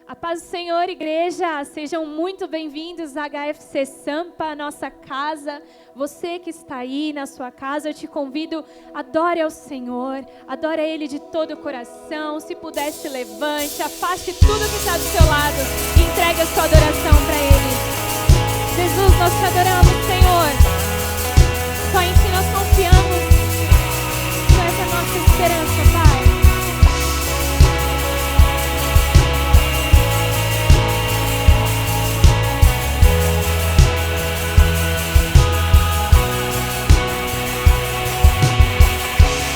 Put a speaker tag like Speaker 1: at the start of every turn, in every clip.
Speaker 1: A paz do Senhor, igreja, sejam muito bem-vindos à HFC Sampa, nossa casa. Você que está aí na sua casa, eu te convido, adore ao Senhor, adore a Ele de todo o coração. Se puder, se levante, afaste tudo que está do seu lado e entregue a sua adoração para Ele. Jesus, nós te adoramos, Senhor. Só em Ti nós confiamos. Tu és a nossa esperança, Pai.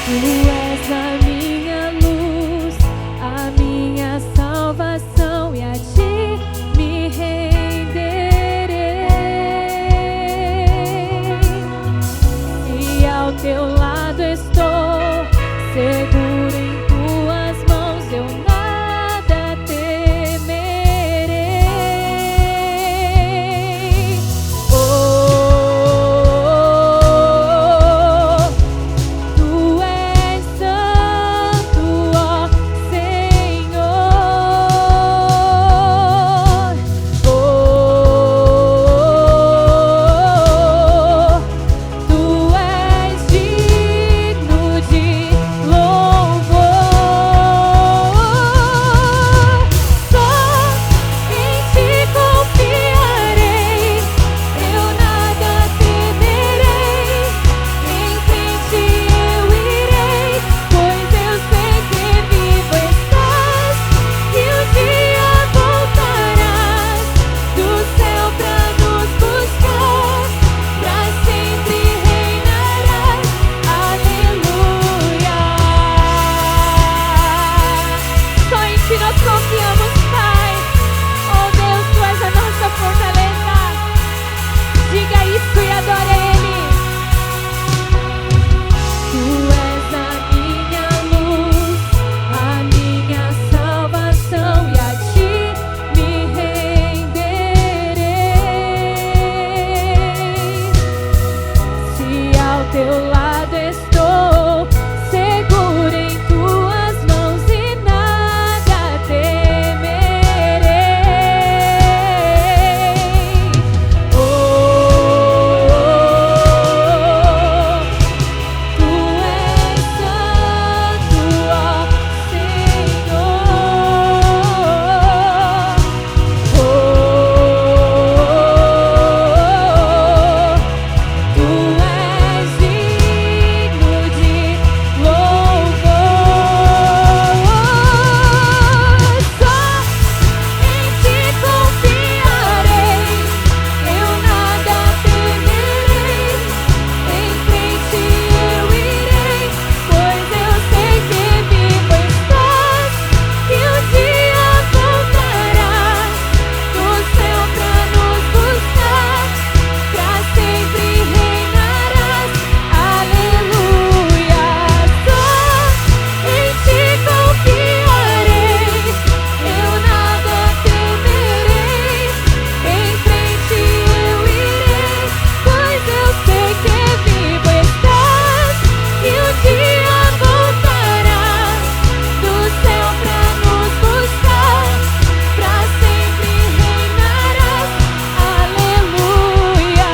Speaker 1: Tu és a minha luz, a minha salvação, e a Ti me renderei. E ao Teu lado estou, seguro em Tuas mãos, eu nada temerei. Tu és santo, ó Senhor. Tu és digno de louvor. Só em Ti confiarei, eu nada temerei. Em frente eu irei, pois eu sei que vivo estás e um dia voltarás do céu pra nos buscar, pra sempre reinarás. Aleluia. Só em Ti nós confiamos, Pai. Oh Deus, Tu és a nossa fortaleza. Diga isso e adore Ele. Tu és a minha luz, a minha salvação, e a Ti me renderei. Se ao Teu lado estou, seguro em Tuas mãos, e nada temerei. Oh, Tu és santo, ó Senhor. Tu és digno de louvor. Só em Ti confiarei, eu nada temerei. Em frente eu irei, pois eu sei que vivo estás e um dia voltarás do céu pra nos buscar, pra sempre reinarás. Aleluia. Só em Ti confiarei, eu nada temerei. Em frente eu irei, pois eu sei que vivo estás e um dia voltarás do céu pra nos buscar, pra sempre reinarás. Aleluia.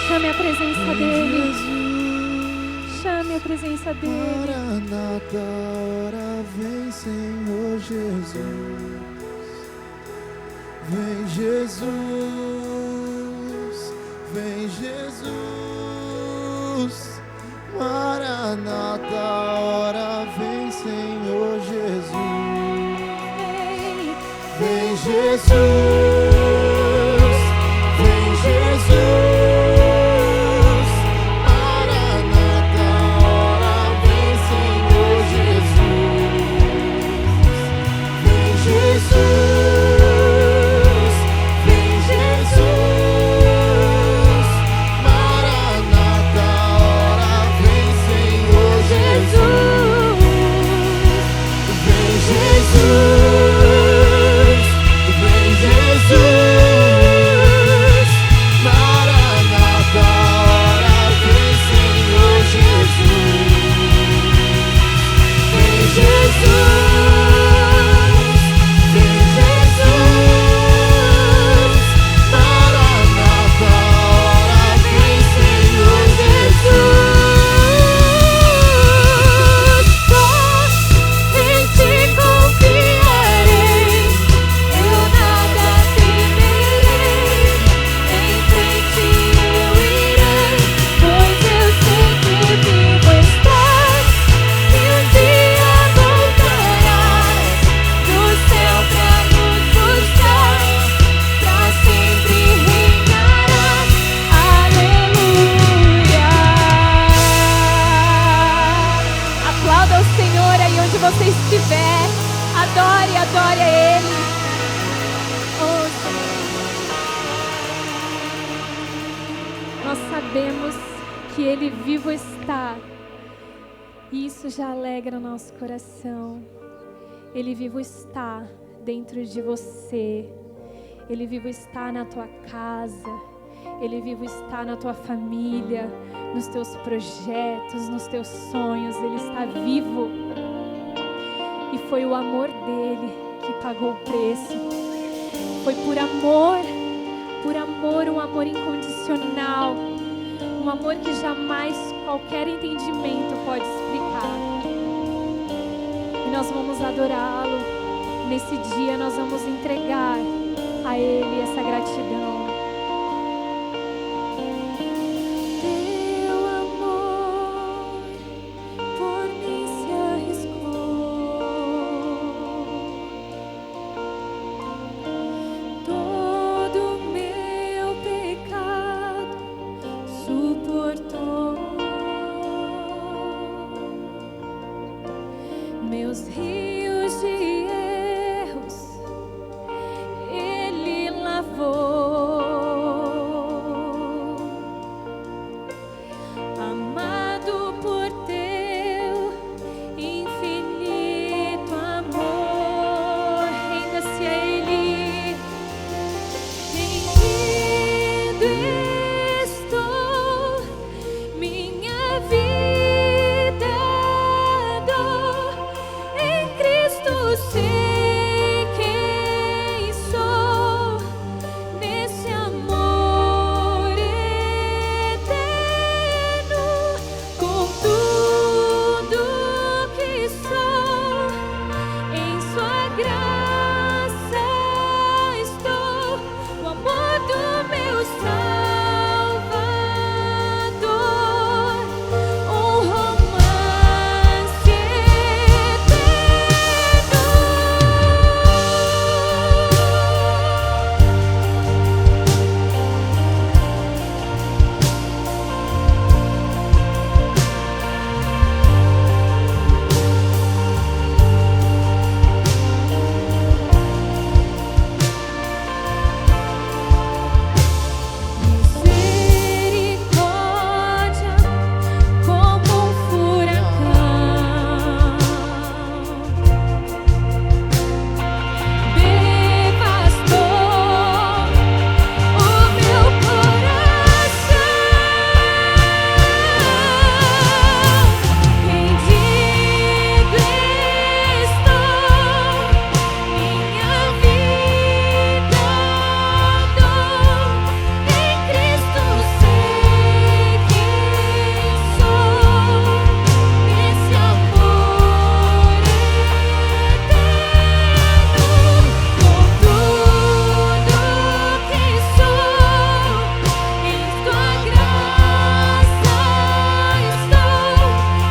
Speaker 1: Chame a presença dEle. Chame a presença dEle.
Speaker 2: Maranata, hora vem, Senhor Jesus. Vem Jesus, vem Jesus. Maranata, hora vem, Senhor Jesus. Vem Jesus, vem Jesus. Maranata, hora vem, Senhor Jesus. Vem Jesus, vem Jesus.
Speaker 1: onde você estiver, adore, adore a Ele. Oh, Senhor. Nós sabemos que Ele vivo está, e isso já alegra o nosso coração. Ele vivo está dentro de você. Ele vivo está na tua casa. Ele vivo está na tua família, nos teus projetos, nos teus sonhos. Ele está vivo. E foi o amor dele que pagou o preço. Foi por amor, um amor incondicional. Um amor que jamais qualquer entendimento pode explicar. E nós vamos adorá-lo. Nesse dia nós vamos entregar a Ele essa gratidão.
Speaker 3: Meus rios de erros Ele lavou. Amado por teu infinito amor, renda-se a Ele. Rendido estou, minha vida. Sei quem sou nesse amor eterno, com tudo que sou, em sua graça estou, o amor do meu Salvador, um romance misericórdia como um furacão, devastou o meu coração. Rendido estou, minha vida dou, em Cristo sei quem sou, nesse amor eterno, com tudo que sou, em tua graça estou,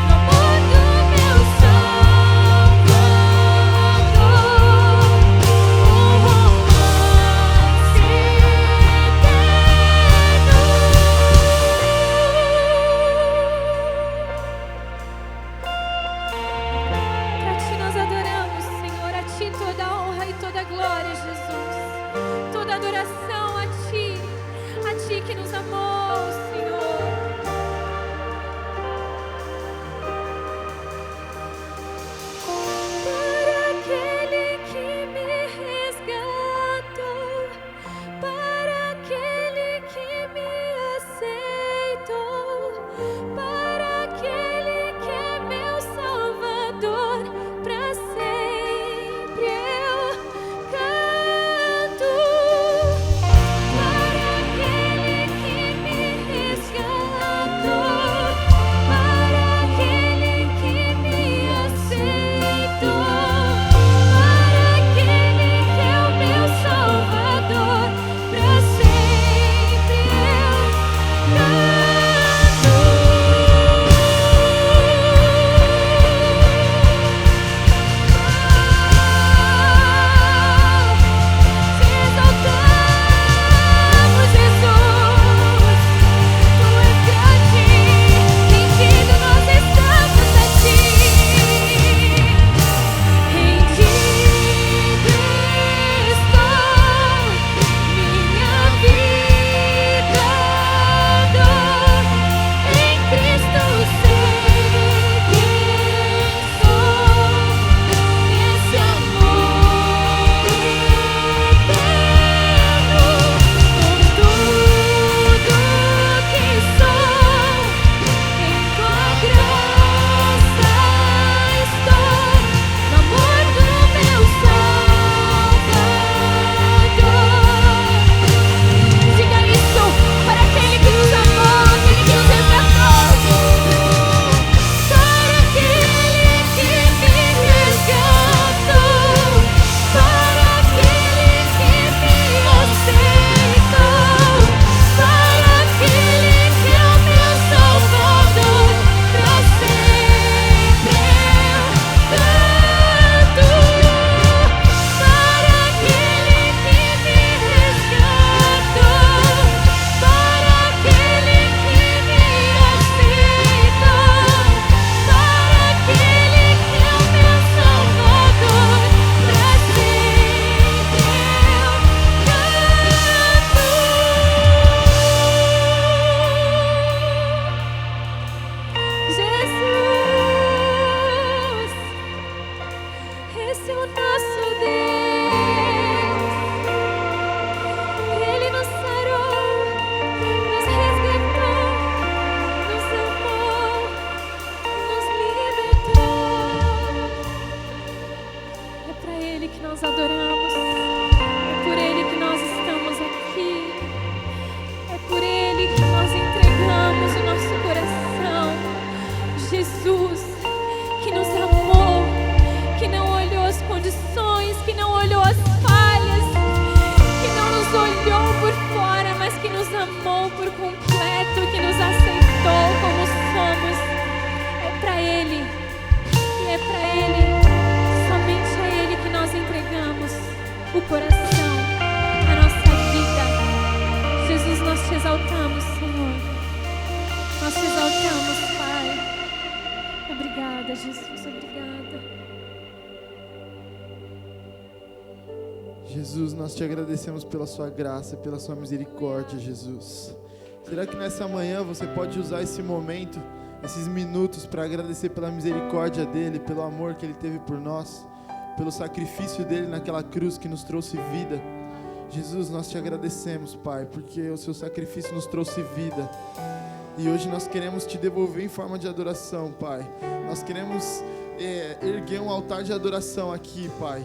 Speaker 3: no amor do meu Salvador, um romance eterno. Pra ti nós adoramos, Senhor, a ti toda a honra e toda a glória, Jesus. Toda adoração a ti que nos amou, Senhor. Para aquele que me resgatou, para aquele que me aceitou, para aquele que é meu Salvador, pra sempre eu canto. Para aquele que me
Speaker 1: Ele que nós adoramos. É por Ele que nós estamos aqui. É por Ele que nós entregamos o nosso coração. Jesus, que nos amou, que não olhou as condições, que não olhou as falhas, que não nos olhou por fora, mas que nos amou por completo, que nos aceitou como somos. É para Ele, e é para Ele, somente a Ele que nós entregamos o coração, a nossa vida. Jesus, nós te exaltamos, Senhor. Nós te exaltamos, Pai. Obrigada, Jesus, obrigada.
Speaker 2: Jesus, nós te agradecemos pela sua graça, pela sua misericórdia, Jesus. Será que nessa manhã você pode usar esse momento, esses minutos, para agradecer pela misericórdia dEle, pelo amor que Ele teve por nós, pelo sacrifício dEle naquela cruz que nos trouxe vida? Jesus, nós te agradecemos, Pai, porque o seu sacrifício nos trouxe vida. E hoje nós queremos te devolver em forma de adoração, Pai. Nós queremos erguer um altar de adoração aqui, Pai.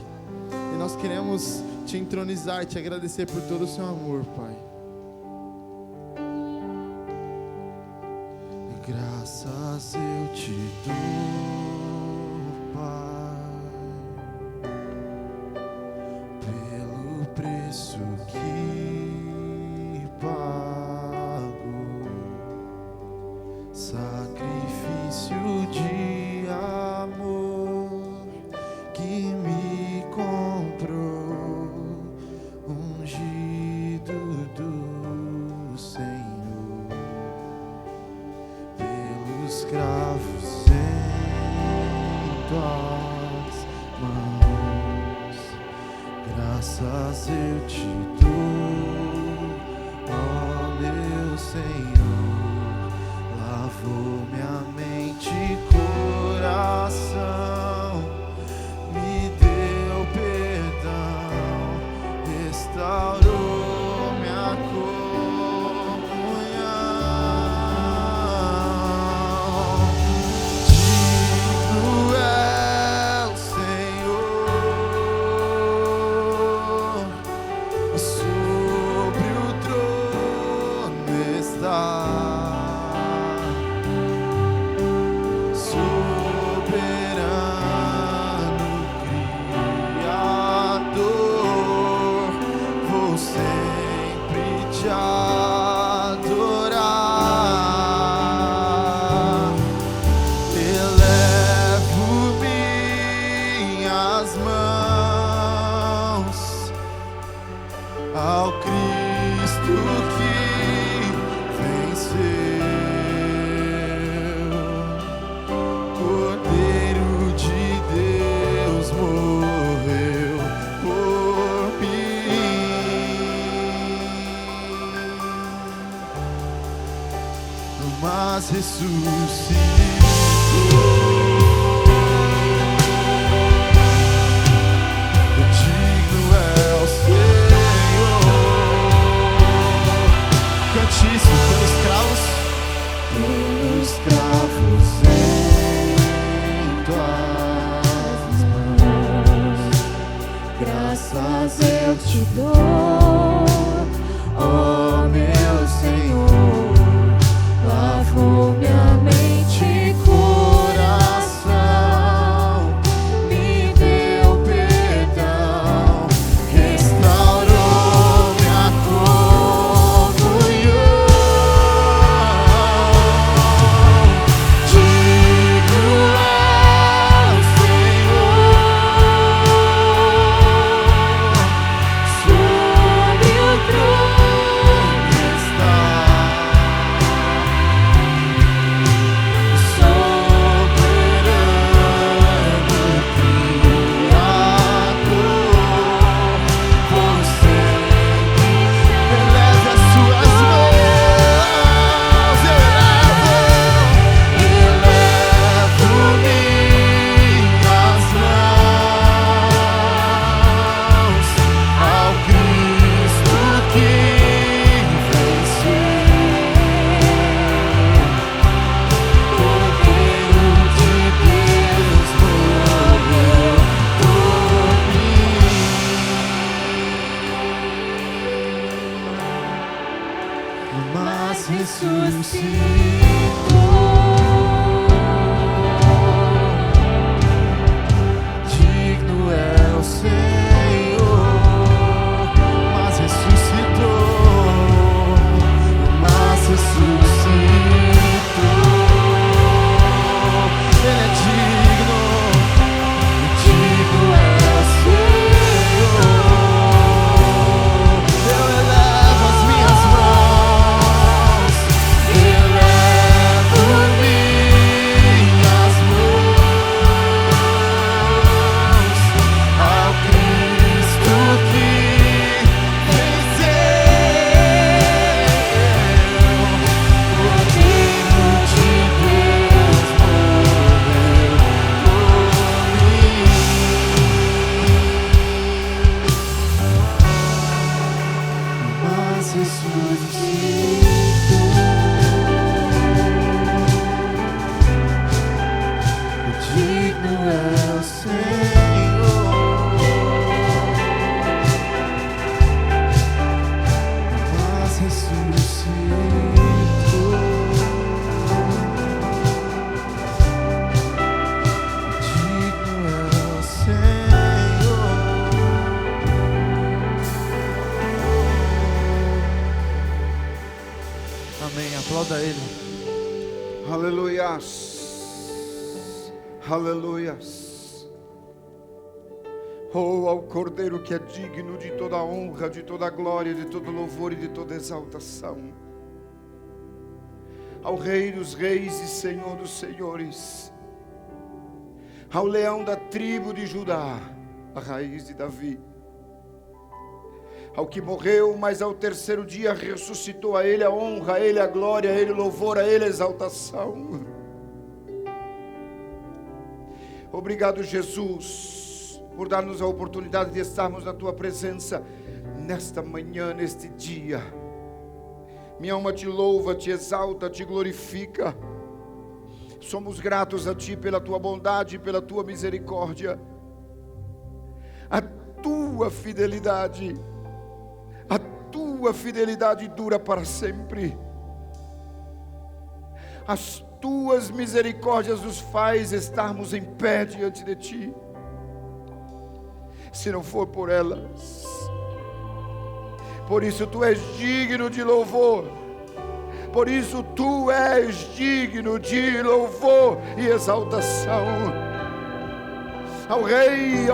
Speaker 2: E nós queremos te entronizar e te agradecer por todo o seu amor, Pai. Graças eu te dou, Pai, pelo preço que pago, sacrifício de amor que me comprou, ungido do Senhor, pelos cravos em tuas mãos. Graças eu te dou, ó meu Senhor. Lavou minha mente e coração, me deu perdão, restaurou minha comunhão. Digno é o Senhor, sobre o trono está. Ao Cristo que venceu, Cordeiro de Deus morreu por mim, mas ressuscitou. Isso, pelos cravos em tuas mãos, graças eu te dou, ó meu Senhor. Lavou minha mente e coração, me deu perdão, restaurou minha comunhão. Sobre o trono Digno é o Senhor, mas ressuscitou, mas ressuscitou. Ele é digno, digno é o Senhor. Eu elevo as minhas mãos, elevo minhas mãos ao Cristo que venceu, o Cordeiro de Deus morreu por mim, mas ressuscitou. Digno é o Senhor, mas ressuscitou. Digno é o Senhor. Amém. Aplauda Ele.
Speaker 4: Aleluias, aleluias. Oh, ao Cordeiro que é digno de toda honra, de toda glória, de todo louvor e de toda exaltação. Ao Rei dos reis e Senhor dos senhores. Ao leão da tribo de Judá, a raiz de Davi. Ao que morreu, mas ao terceiro dia ressuscitou, a Ele a honra, a Ele a glória, a Ele o louvor, a Ele a exaltação. Obrigado, Jesus, por dar-nos a oportunidade de estarmos na Tua presença nesta manhã, neste dia. Minha alma te louva, te exalta, te glorifica. Somos gratos a Ti pela Tua bondade, pela Tua misericórdia. A Tua fidelidade dura para sempre. As Tuas misericórdias nos faz estarmos em pé diante de Ti. Se não for por elas, por isso Tu és digno de louvor. Por isso Tu és digno de louvor e exaltação. Ao Rei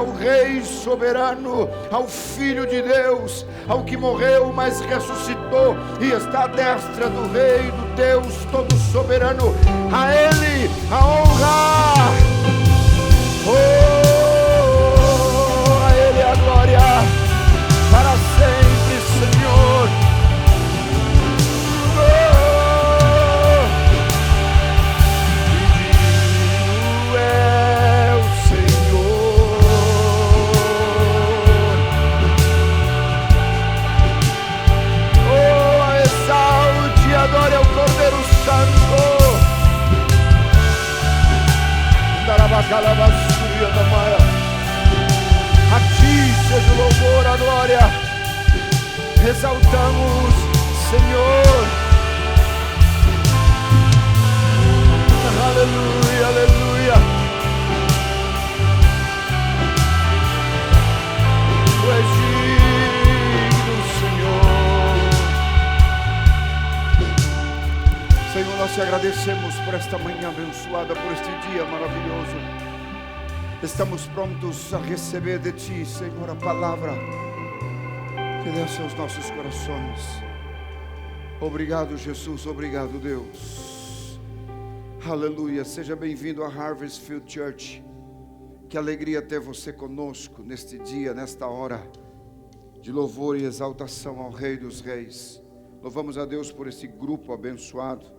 Speaker 4: soberano, ao Filho de Deus, ao que morreu, mas ressuscitou e está à destra do Rei, do Deus todo soberano. A Ele a honra, a Ele a glória, para sempre, Senhor. Adore ao Cordeiro Santo. A Ti seja o louvor, a glória. Exaltamos, Senhor. Aleluia, aleluia. Tu és digno, Senhor. Senhor, nós te agradecemos por esta manhã abençoada, por este dia maravilhoso. Estamos prontos a receber de Ti, Senhor, a palavra que desce aos nossos corações. Obrigado, Jesus, obrigado, Deus. Aleluia, seja bem-vindo a Harvest Field Church. Que alegria ter você conosco neste dia, nesta hora de louvor e exaltação ao Rei dos Reis. Louvamos a Deus por esse grupo abençoado.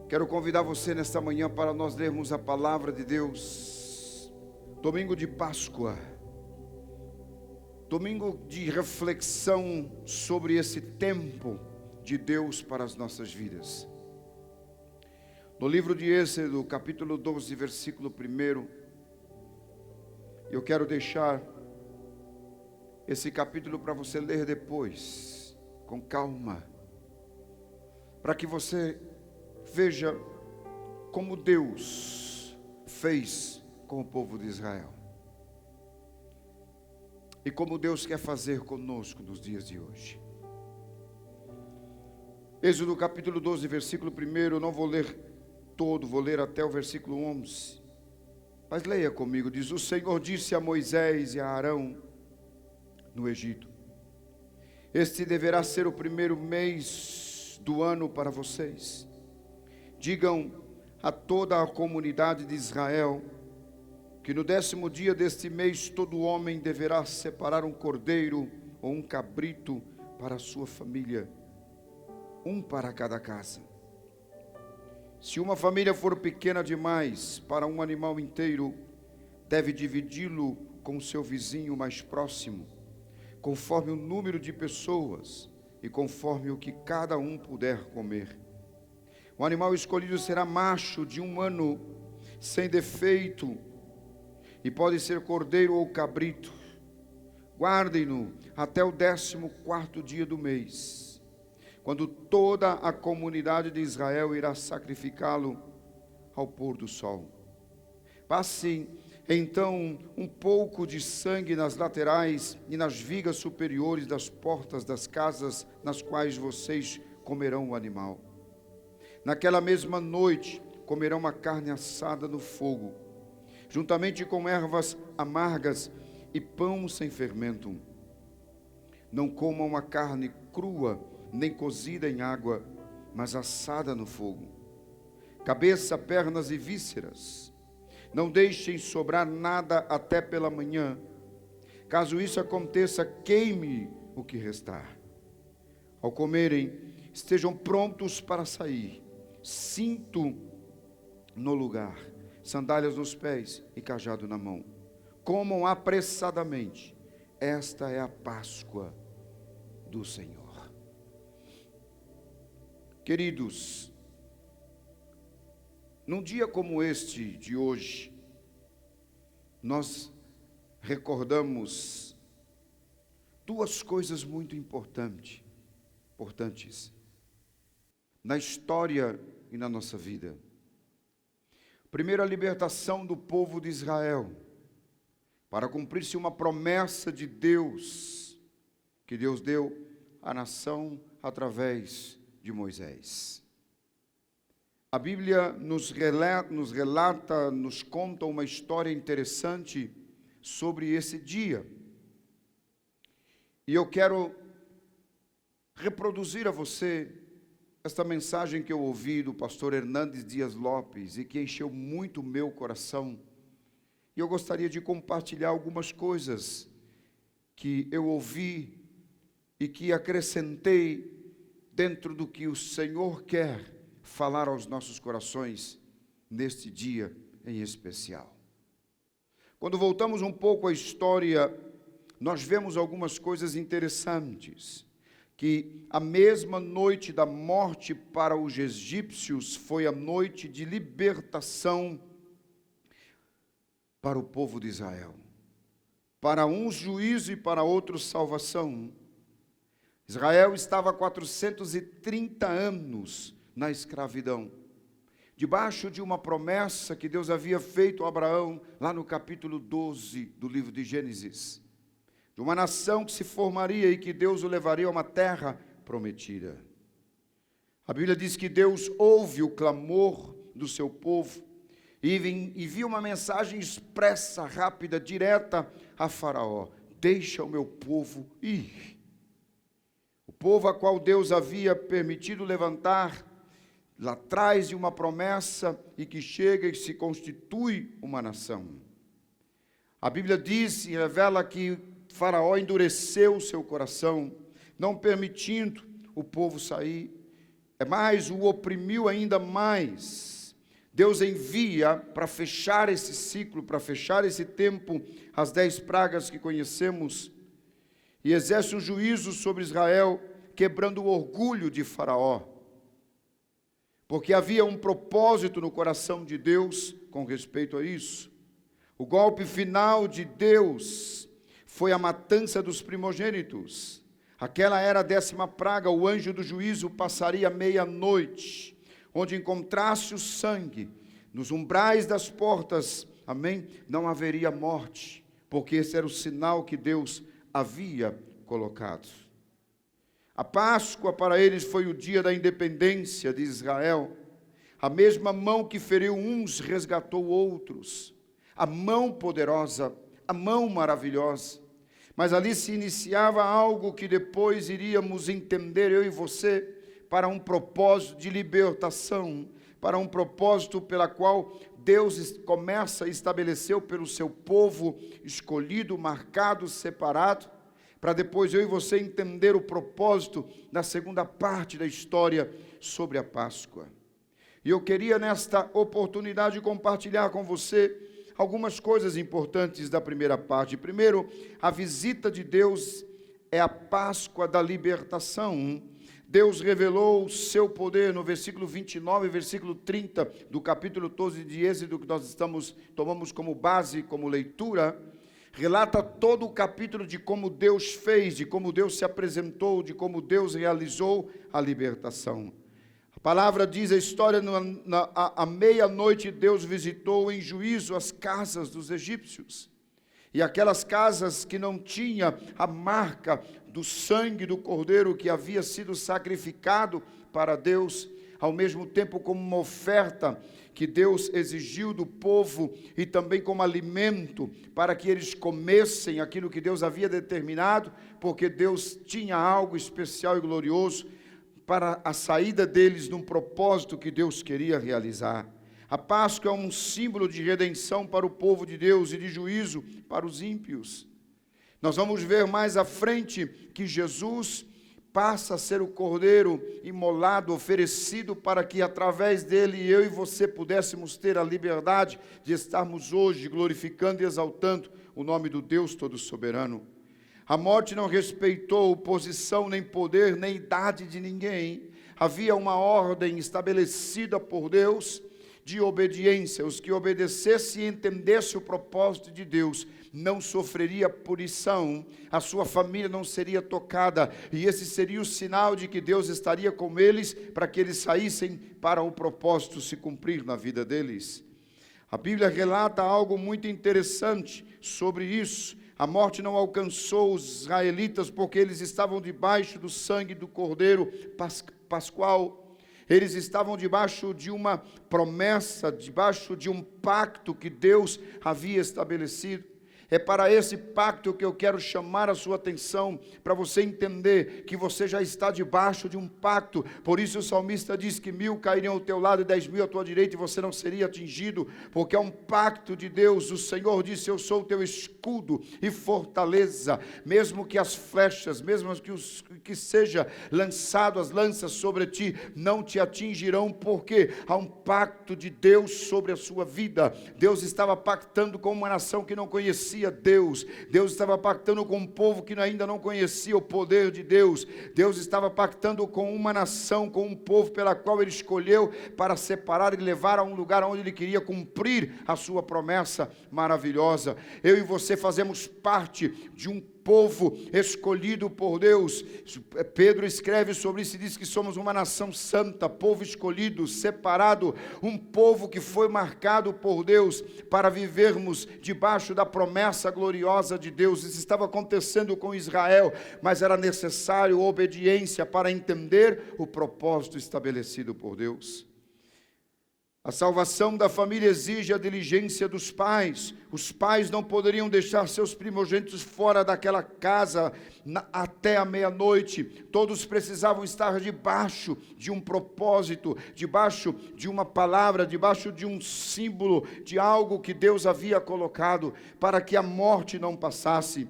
Speaker 4: Quero convidar você nesta manhã para nós lermos a palavra de Deus. Domingo de Páscoa. Domingo de reflexão sobre esse tempo de Deus para as nossas vidas. No livro de Êxodo, capítulo 12, versículo 1. Eu quero deixar esse capítulo para você ler depois, com calma. para que você veja como Deus fez com o povo de Israel. E como Deus quer fazer conosco nos dias de hoje. Êxodo capítulo 12, versículo 1, eu não vou ler todo, vou ler até o versículo 11. Mas leia comigo, diz: o Senhor disse a Moisés e a Arão no Egito: este deverá ser o primeiro mês do ano para vocês. Digam a toda a comunidade de Israel que no 10º dia deste mês todo homem deverá separar um cordeiro ou um cabrito para a sua família, um para cada casa. Se uma família for pequena demais para um animal inteiro, deve dividi-lo com seu vizinho mais próximo, conforme o número de pessoas e conforme o que cada um puder comer. O animal escolhido será macho de 1 ano, sem defeito, e pode ser cordeiro ou cabrito. Guardem-no até o 14º dia do mês, quando toda a comunidade de Israel irá sacrificá-lo ao pôr do sol. Passem então um pouco de sangue nas laterais e nas vigas superiores das portas das casas nas quais vocês comerão o animal. Naquela mesma noite comerão a carne assada no fogo, juntamente com ervas amargas e pão sem fermento. Não comam a carne crua, nem cozida em água, mas assada no fogo. Cabeça, pernas e vísceras. Não deixem sobrar nada até pela manhã. Caso isso aconteça, queime o que restar. Ao comerem, estejam prontos para sair. Cinto no lugar, sandálias nos pés e cajado na mão. Comam apressadamente. Esta é a Páscoa do Senhor. Queridos, num dia como este de hoje, nós recordamos duas coisas muito importantes na história e na nossa vida. Primeiro, a libertação do povo de Israel, para cumprir-se uma promessa de Deus, que Deus deu à nação através de Moisés. A Bíblia nos relata, nos conta uma história interessante sobre esse dia. E eu quero reproduzir a você esta mensagem que eu ouvi do pastor Hernandes Dias Lopes e que encheu muito o meu coração. E eu gostaria de compartilhar algumas coisas que eu ouvi e que acrescentei dentro do que o Senhor quer falar aos nossos corações neste dia em especial. Quando voltamos um pouco à história, nós vemos algumas coisas interessantes, que a mesma noite da morte para os egípcios foi a noite de libertação para o povo de Israel. Para uns juízo e para outros salvação. Israel estava há 430 anos na escravidão, debaixo de uma promessa que Deus havia feito a Abraão, lá no capítulo 12 do livro de Gênesis, de uma nação que se formaria e que Deus o levaria a uma terra prometida. A Bíblia diz que Deus ouve o clamor do seu povo e envia uma mensagem expressa, rápida, direta a Faraó: deixa o meu povo ir. O povo a qual Deus havia permitido levantar lá atrás de uma promessa e que chega e se constitui uma nação. A Bíblia diz e revela que Faraó endureceu o seu coração, não permitindo o povo sair, mas o oprimiu ainda mais. Deus envia para fechar esse ciclo, para fechar esse tempo, as 10 pragas que conhecemos, e exerce um juízo sobre Israel, quebrando o orgulho de Faraó, porque havia um propósito no coração de Deus com respeito a isso. O golpe final de Deus foi a matança dos primogênitos. Aquela era a 10ª praga, o anjo do juízo passaria meia-noite, onde encontrasse o sangue, nos umbrais das portas, amém? Não haveria morte, porque esse era o sinal que Deus havia colocado. A Páscoa para eles foi o dia da independência de Israel. A mesma mão que feriu uns resgatou outros. A mão poderosa, a mão maravilhosa. Mas ali se iniciava algo que depois iríamos entender, eu e você, para um propósito de libertação, para um propósito pela qual Deus começa a estabelecer pelo seu povo escolhido, marcado, separado, para depois eu e você entender o propósito da segunda parte da história sobre a Páscoa. E eu queria nesta oportunidade compartilhar com você algumas coisas importantes da primeira parte. Primeiro, a visita de Deus é a Páscoa da libertação. Deus revelou o seu poder no versículo 29 e versículo 30 do capítulo 12 de Êxodo, que nós tomamos como base, como leitura. Relata todo o capítulo de como Deus fez, de como Deus se apresentou, de como Deus realizou a libertação. A palavra diz a história, à meia-noite Deus visitou em juízo as casas dos egípcios. E aquelas casas que não tinham a marca do sangue do cordeiro que havia sido sacrificado para Deus, ao mesmo tempo como uma oferta que Deus exigiu do povo e também como alimento para que eles comessem aquilo que Deus havia determinado, porque Deus tinha algo especial e glorioso para a saída deles num propósito que Deus queria realizar. A Páscoa é um símbolo de redenção para o povo de Deus e de juízo para os ímpios. Nós vamos ver mais à frente que Jesus passa a ser o cordeiro imolado, oferecido para que através dele eu e você pudéssemos ter a liberdade de estarmos hoje glorificando e exaltando o nome do Deus Todo-Soberano. A morte não respeitou posição, nem poder, nem idade de ninguém. Havia uma ordem estabelecida por Deus de obediência. Os que obedecessem e entendessem o propósito de Deus não sofreria punição, a sua família não seria tocada, e esse seria o sinal de que Deus estaria com eles, para que eles saíssem para o propósito se cumprir na vida deles. A Bíblia relata algo muito interessante sobre isso. A morte não alcançou os israelitas, porque eles estavam debaixo do sangue do Cordeiro Pascual. Eles estavam debaixo de uma promessa, debaixo de um pacto que Deus havia estabelecido. É para esse pacto que eu quero chamar a sua atenção, para você entender que você já está debaixo de um pacto. Por isso o salmista diz que 1000 cairiam ao teu lado e 10.000 à tua direita, e você não seria atingido, porque é um pacto de Deus. O Senhor disse: eu sou o teu escudo e fortaleza, mesmo que as flechas, mesmo que seja lançado as lanças sobre ti, não te atingirão, porque há um pacto de Deus sobre a sua vida. Deus estava pactando com uma nação que não conhecia Deus. Deus estava pactando com um povo que ainda não conhecia o poder de Deus. Deus estava pactando com uma nação, com um povo pela qual Ele escolheu para separar e levar a um lugar onde Ele queria cumprir a sua promessa maravilhosa. Eu e você fazemos parte de um povo escolhido por Deus. Pedro escreve sobre isso e diz que somos uma nação santa, povo escolhido, separado, um povo que foi marcado por Deus para vivermos debaixo da promessa gloriosa de Deus. Isso estava acontecendo com Israel, mas era necessário obediência para entender o propósito estabelecido por Deus. A salvação da família exige a diligência dos pais. Os pais não poderiam deixar seus primogênitos fora daquela casa até a meia-noite. Todos precisavam estar debaixo de um propósito, debaixo de uma palavra, debaixo de um símbolo, de algo que Deus havia colocado para que a morte não passasse.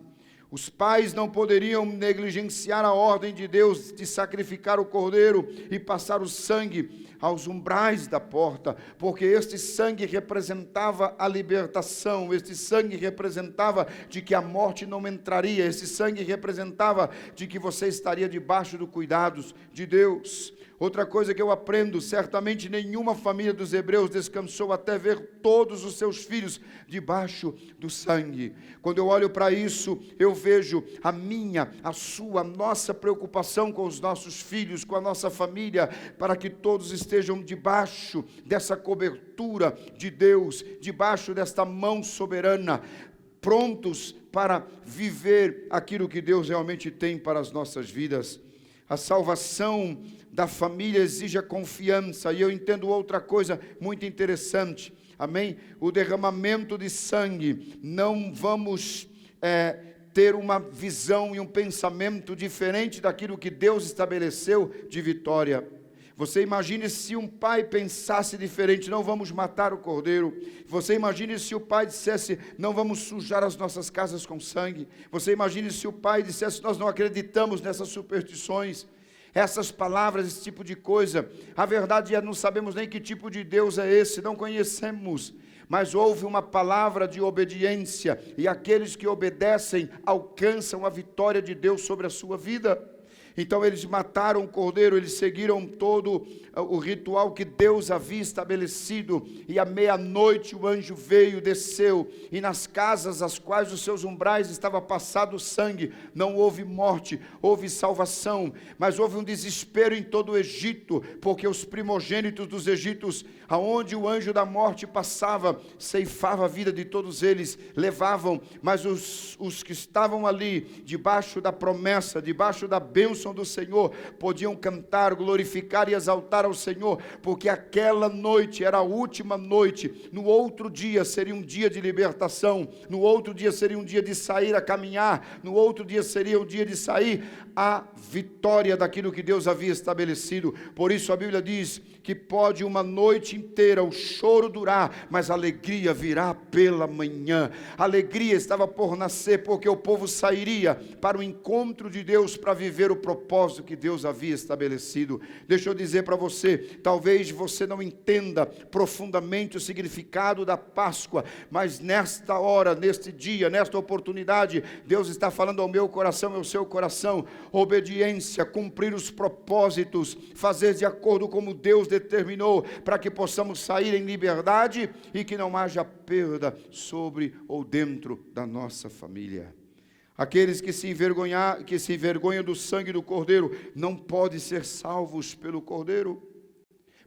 Speaker 4: Os pais não poderiam negligenciar a ordem de Deus de sacrificar o cordeiro e passar o sangue aos umbrais da porta, porque este sangue representava a libertação, este sangue representava de que a morte não entraria, este sangue representava de que você estaria debaixo dos cuidados de Deus. Outra coisa que eu aprendo, certamente nenhuma família dos hebreus descansou até ver todos os seus filhos debaixo do sangue. Quando eu olho para isso, eu vejo a minha, a sua, a nossa preocupação com os nossos filhos, com a nossa família, para que todos estejam debaixo dessa cobertura de Deus, debaixo desta mão soberana, prontos para viver aquilo que Deus realmente tem para as nossas vidas. A salvação da família exige a confiança, e eu entendo outra coisa muito interessante, amém? O derramamento de sangue, não vamos ter uma visão e um pensamento diferente daquilo que Deus estabeleceu de vitória. Você imagine se um pai pensasse diferente: não vamos matar o cordeiro. Você imagine se o pai dissesse: não vamos sujar as nossas casas com sangue. Você imagine se o pai dissesse: nós não acreditamos nessas superstições. Essas palavras, esse tipo de coisa, a verdade é, não sabemos nem que tipo de Deus é esse, não conhecemos, mas houve uma palavra de obediência, e aqueles que obedecem alcançam a vitória de Deus sobre a sua vida. Então eles mataram o cordeiro, eles seguiram todo o ritual que Deus havia estabelecido, e à meia-noite o anjo veio, desceu, e nas casas as quais os seus umbrais estava passado sangue, não houve morte, houve salvação, mas houve um desespero em todo o Egito, porque os primogênitos dos egípcios, aonde o anjo da morte passava, ceifava a vida de todos eles, levavam, mas os que estavam ali, debaixo da promessa, debaixo da bênção do Senhor, podiam cantar, glorificar e exaltar ao Senhor, porque aquela noite era a última noite. No outro dia seria um dia de libertação, no outro dia seria um dia de sair a caminhar, no outro dia seria um dia de sair a vitória daquilo que Deus havia estabelecido. Por isso a Bíblia diz que pode uma noite inteira o choro durar, mas a alegria virá pela manhã. A alegria estava por nascer, porque o povo sairia para o encontro de Deus, para viver o propósito que Deus havia estabelecido. Deixa eu dizer para você, talvez você não entenda profundamente o significado da Páscoa, mas nesta hora, neste dia, nesta oportunidade, Deus está falando ao meu coração e ao seu coração: obediência, cumprir os propósitos, fazer de acordo como Deus determinou, para que possamos sair em liberdade e que não haja perda sobre ou dentro da nossa família. Aqueles que se envergonham do sangue do cordeiro não podem ser salvos pelo cordeiro.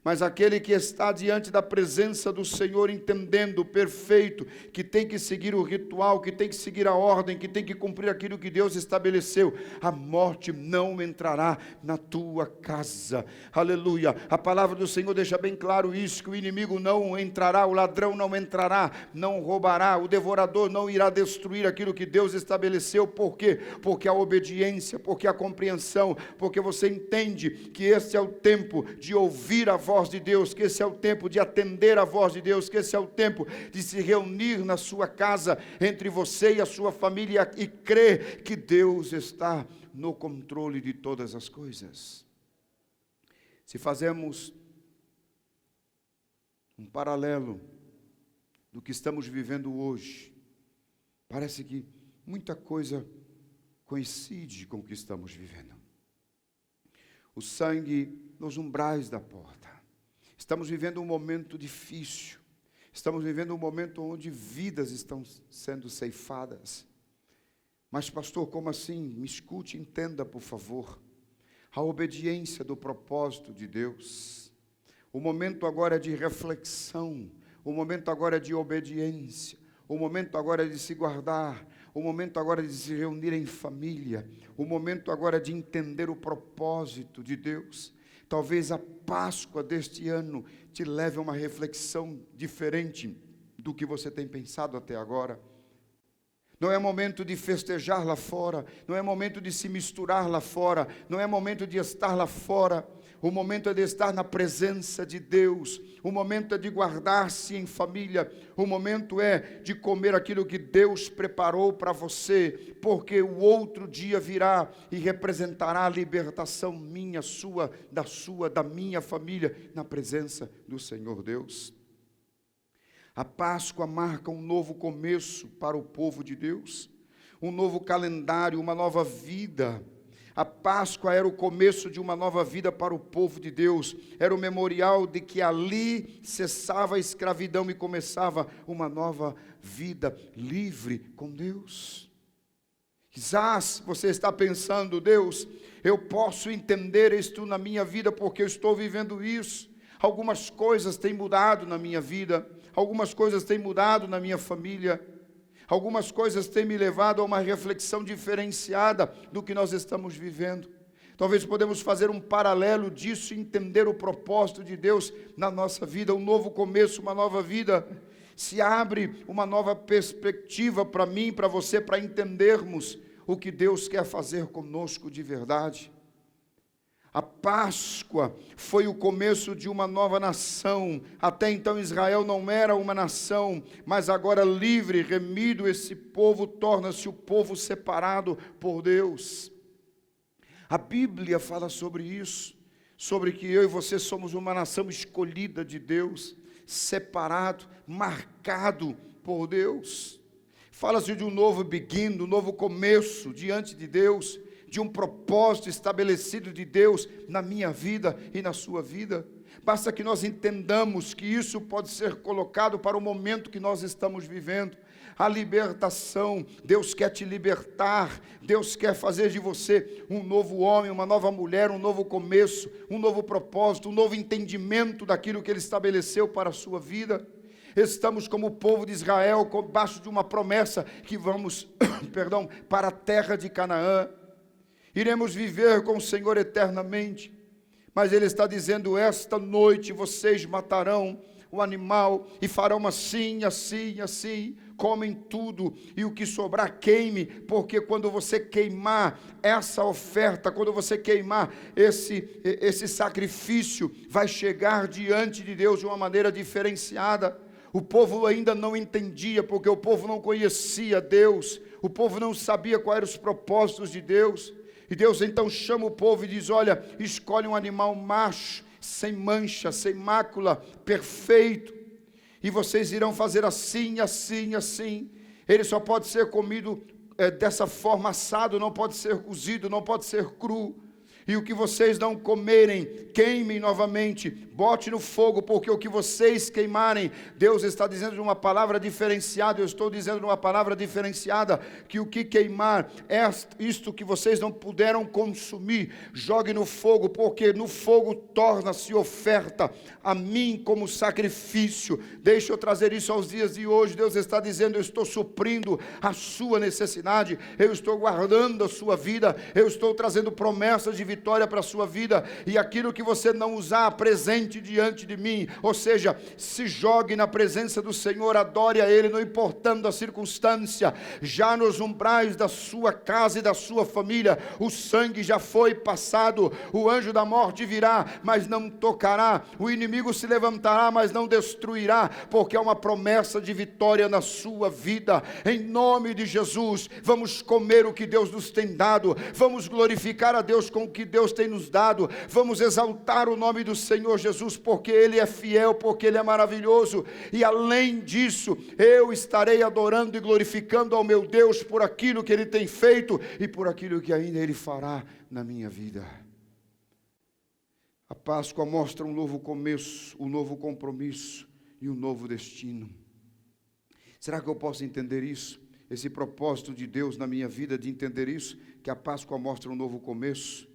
Speaker 4: Mas aquele que está diante da presença do Senhor, entendendo perfeito que tem que seguir o ritual, que tem que seguir a ordem, que tem que cumprir aquilo que Deus estabeleceu, a morte não entrará na tua casa. Aleluia. A palavra do Senhor deixa bem claro isso, que o inimigo não entrará, o ladrão não entrará, não roubará, o devorador não irá destruir aquilo que Deus estabeleceu. Por quê? Porque a obediência, porque a compreensão, porque você entende que esse é o tempo de ouvir a voz de Deus, que esse é o tempo de atender a voz de Deus, que esse é o tempo de se reunir na sua casa, entre você e a sua família, e crer que Deus está no controle de todas as coisas. Se fazemos um paralelo do que estamos vivendo hoje, parece que muita coisa coincide com o que estamos vivendo. O sangue nos umbrais da porta. Estamos vivendo um momento difícil. Estamos vivendo um momento onde vidas estão sendo ceifadas. Mas pastor, como assim? Me escute, entenda por favor. A obediência do propósito de Deus. O momento agora é de reflexão. O momento agora é de obediência. O momento agora é de se guardar. O momento agora é de se reunir em família. O momento agora é de entender o propósito de Deus. Talvez a Páscoa deste ano te leve a uma reflexão diferente do que você tem pensado até agora. Não é momento de festejar lá fora, não é momento de se misturar lá fora, não é momento de estar lá fora. O momento é de estar na presença de Deus, o momento é de guardar-se em família, o momento é de comer aquilo que Deus preparou para você, porque o outro dia virá e representará a libertação minha, sua, da minha família, na presença do Senhor Deus. A Páscoa marca um novo começo para o povo de Deus, um novo calendário, uma nova vida. A Páscoa era o começo de uma nova vida para o povo de Deus. Era o memorial de que ali cessava a escravidão e começava uma nova vida livre com Deus. Quizás você está pensando: Deus, eu posso entender isto na minha vida porque eu estou vivendo isso. Algumas coisas têm mudado na minha vida, algumas coisas têm mudado na minha família, algumas coisas têm me levado a uma reflexão diferenciada do que nós estamos vivendo. Talvez podemos fazer um paralelo disso e entender o propósito de Deus na nossa vida, um novo começo, uma nova vida. Se abre uma nova perspectiva para mim, para você, para entendermos o que Deus quer fazer conosco de verdade. A Páscoa foi o começo de uma nova nação. Até então Israel não era uma nação, mas agora livre, remido, esse povo torna-se o povo separado por Deus. A Bíblia fala sobre isso, sobre que eu e você somos uma nação escolhida de Deus, separado, marcado por Deus. Fala-se de um novo beginning, um novo começo diante de Deus, de um propósito estabelecido de Deus na minha vida e na sua vida. Basta que nós entendamos que isso pode ser colocado para o momento que nós estamos vivendo. A libertação, Deus quer te libertar, Deus quer fazer de você um novo homem, uma nova mulher, um novo começo, um novo propósito, um novo entendimento daquilo que Ele estabeleceu para a sua vida. Estamos como o povo de Israel, debaixo de uma promessa que vamos, para a terra de Canaã. Iremos viver com o Senhor eternamente, mas Ele está dizendo: esta noite vocês matarão o animal e farão assim, assim, assim, comem tudo e o que sobrar queime, porque quando você queimar essa oferta, quando você queimar esse sacrifício, vai chegar diante de Deus de uma maneira diferenciada. O povo ainda não entendia, porque o povo não conhecia Deus, o povo não sabia quais eram os propósitos de Deus. E Deus então chama o povo e diz: olha, escolhe um animal macho, sem mancha, sem mácula, perfeito. E vocês irão fazer assim, assim, assim. Ele só pode ser comido dessa forma, assado, não pode ser cozido, não pode ser cru. E o que vocês não comerem, queimem novamente, bote no fogo, porque o que vocês queimarem, Deus está dizendo de uma palavra diferenciada, eu estou dizendo de uma palavra diferenciada, que o que queimar é isto que vocês não puderam consumir, jogue no fogo, porque no fogo torna-se oferta a mim como sacrifício. Deixa eu trazer isso aos dias de hoje. Deus está dizendo: eu estou suprindo a sua necessidade, eu estou guardando a sua vida, eu estou trazendo promessas de vitória para a sua vida, e aquilo que você não usar, apresente diante de mim. Ou seja, se jogue na presença do Senhor, adore a Ele, não importando a circunstância. Já nos umbrais da sua casa e da sua família, o sangue já foi passado, o anjo da morte virá, mas não tocará, o inimigo se levantará, mas não destruirá, porque é uma promessa de vitória na sua vida. Em nome de Jesus, vamos comer o que Deus nos tem dado, vamos glorificar a Deus com o que Deus tem nos dado, vamos exaltar o nome do Senhor Jesus, porque Ele é fiel, porque Ele é maravilhoso, e além disso, eu estarei adorando e glorificando ao meu Deus por aquilo que Ele tem feito, e por aquilo que ainda Ele fará na minha vida. A Páscoa mostra um novo começo, um novo compromisso, e um novo destino. Será que eu posso entender isso? Esse propósito de Deus na minha vida, de entender isso, que a Páscoa mostra um novo começo,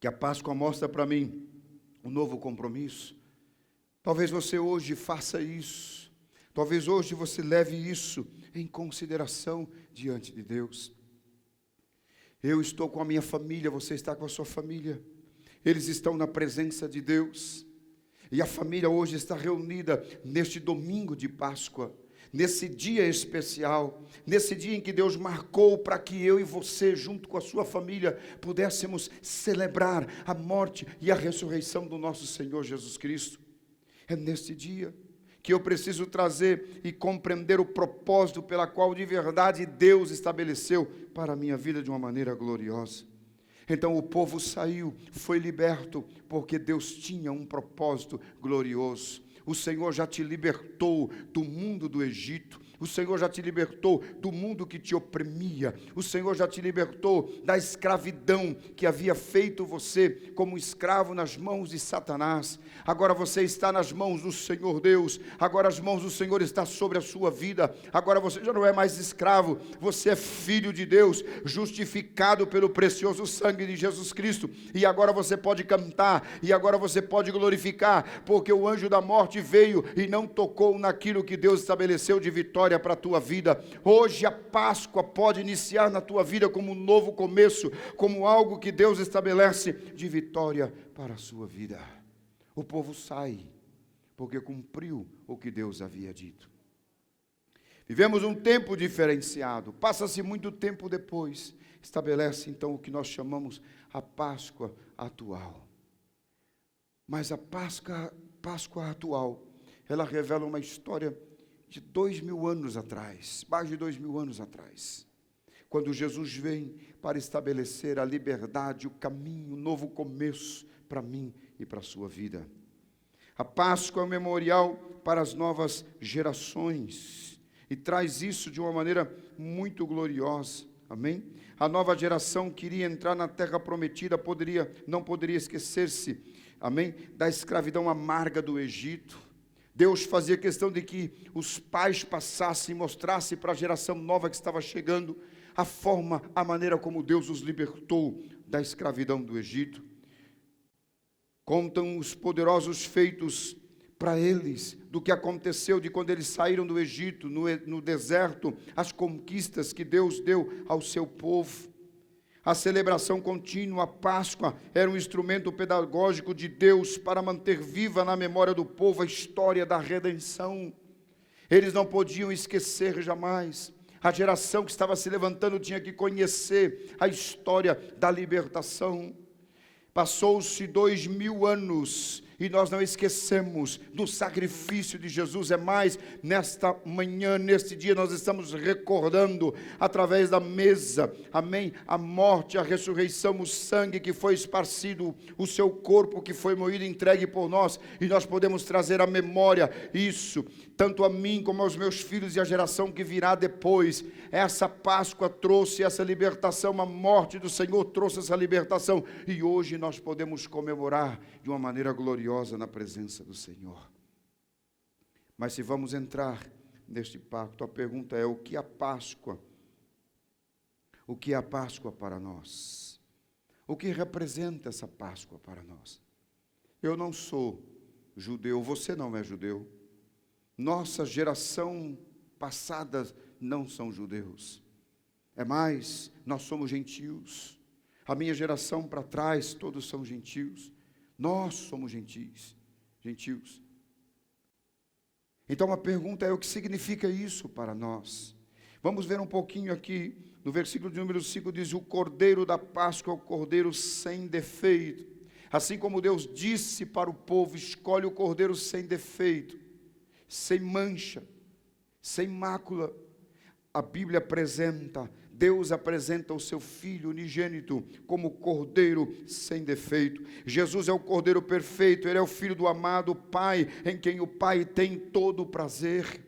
Speaker 4: que a Páscoa mostra para mim um novo compromisso. Talvez você hoje faça isso, talvez hoje você leve isso em consideração diante de Deus. Eu estou com a minha família, você está com a sua família, eles estão na presença de Deus, e a família hoje está reunida neste domingo de Páscoa, nesse dia especial, nesse dia em que Deus marcou para que eu e você, junto com a sua família, pudéssemos celebrar a morte e a ressurreição do nosso Senhor Jesus Cristo. É neste dia que eu preciso trazer e compreender o propósito pela qual de verdade Deus estabeleceu para a minha vida de uma maneira gloriosa. Então o povo saiu, foi liberto, porque Deus tinha um propósito glorioso. O Senhor já te libertou do mundo do Egito. O Senhor já te libertou do mundo que te oprimia. O Senhor já te libertou da escravidão que havia feito você como escravo nas mãos de Satanás. Agora você está nas mãos do Senhor Deus. Agora as mãos do Senhor estão sobre a sua vida. Agora você já não é mais escravo. Você é filho de Deus, justificado pelo precioso sangue de Jesus Cristo. E agora você pode cantar. E agora você pode glorificar. Porque o anjo da morte veio e não tocou naquilo que Deus estabeleceu de vitória para a tua vida. Hoje a Páscoa pode iniciar na tua vida como um novo começo, como algo que Deus estabelece de vitória para a sua vida. O povo sai, porque cumpriu o que Deus havia dito. Vivemos um tempo diferenciado, passa-se muito tempo depois, estabelece então o que nós chamamos a Páscoa atual. Mas a Páscoa atual, ela revela uma história de 2000 anos atrás, mais de 2000 anos atrás, quando Jesus vem para estabelecer a liberdade, o caminho, um novo começo para mim e para a sua vida. A Páscoa é um memorial para as novas gerações e traz isso de uma maneira muito gloriosa, amém? A nova geração que iria entrar na terra prometida não poderia esquecer-se, amém? Da escravidão amarga do Egito. Deus fazia questão de que os pais passassem e mostrassem para a geração nova que estava chegando a maneira como Deus os libertou da escravidão do Egito. Contam os poderosos feitos para eles do que aconteceu de quando eles saíram do Egito, no deserto, as conquistas que Deus deu ao seu povo. A celebração contínua, a Páscoa, era um instrumento pedagógico de Deus para manter viva na memória do povo a história da redenção. Eles não podiam esquecer jamais. A geração que estava se levantando tinha que conhecer a história da libertação. Passou-se 2000 anos e nós não esquecemos do sacrifício de Jesus. É mais, nesta manhã, neste dia, nós estamos recordando através da mesa, amém? A morte, a ressurreição, o sangue que foi esparcido, o seu corpo que foi moído, entregue por nós, e nós podemos trazer à memória isso, tanto a mim como aos meus filhos e a geração que virá depois. Essa Páscoa trouxe essa libertação, a morte do Senhor trouxe essa libertação, e hoje nós podemos comemorar de uma maneira gloriosa na presença do Senhor. Mas se vamos entrar neste pacto, a pergunta é: o que é a Páscoa? O que é a Páscoa para nós? O que representa essa Páscoa para nós? Eu não sou judeu, você não é judeu. Nossa geração passada não são judeus. É mais, nós somos gentios. A minha geração para trás, todos são gentios. Nós somos gentios. Então a pergunta é: o que significa isso para nós? Vamos ver um pouquinho aqui, no versículo de número 5 diz: o cordeiro da Páscoa é o cordeiro sem defeito. Assim como Deus disse para o povo: escolhe o cordeiro sem defeito, sem mancha, sem mácula. A Bíblia apresenta, Deus apresenta o seu Filho unigênito como cordeiro sem defeito. Jesus é o cordeiro perfeito, Ele é o Filho do amado Pai, em quem o Pai tem todo o prazer.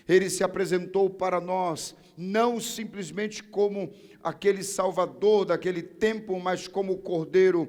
Speaker 4: Ele se apresentou para nós, não simplesmente como aquele Salvador daquele tempo, mas como o cordeiro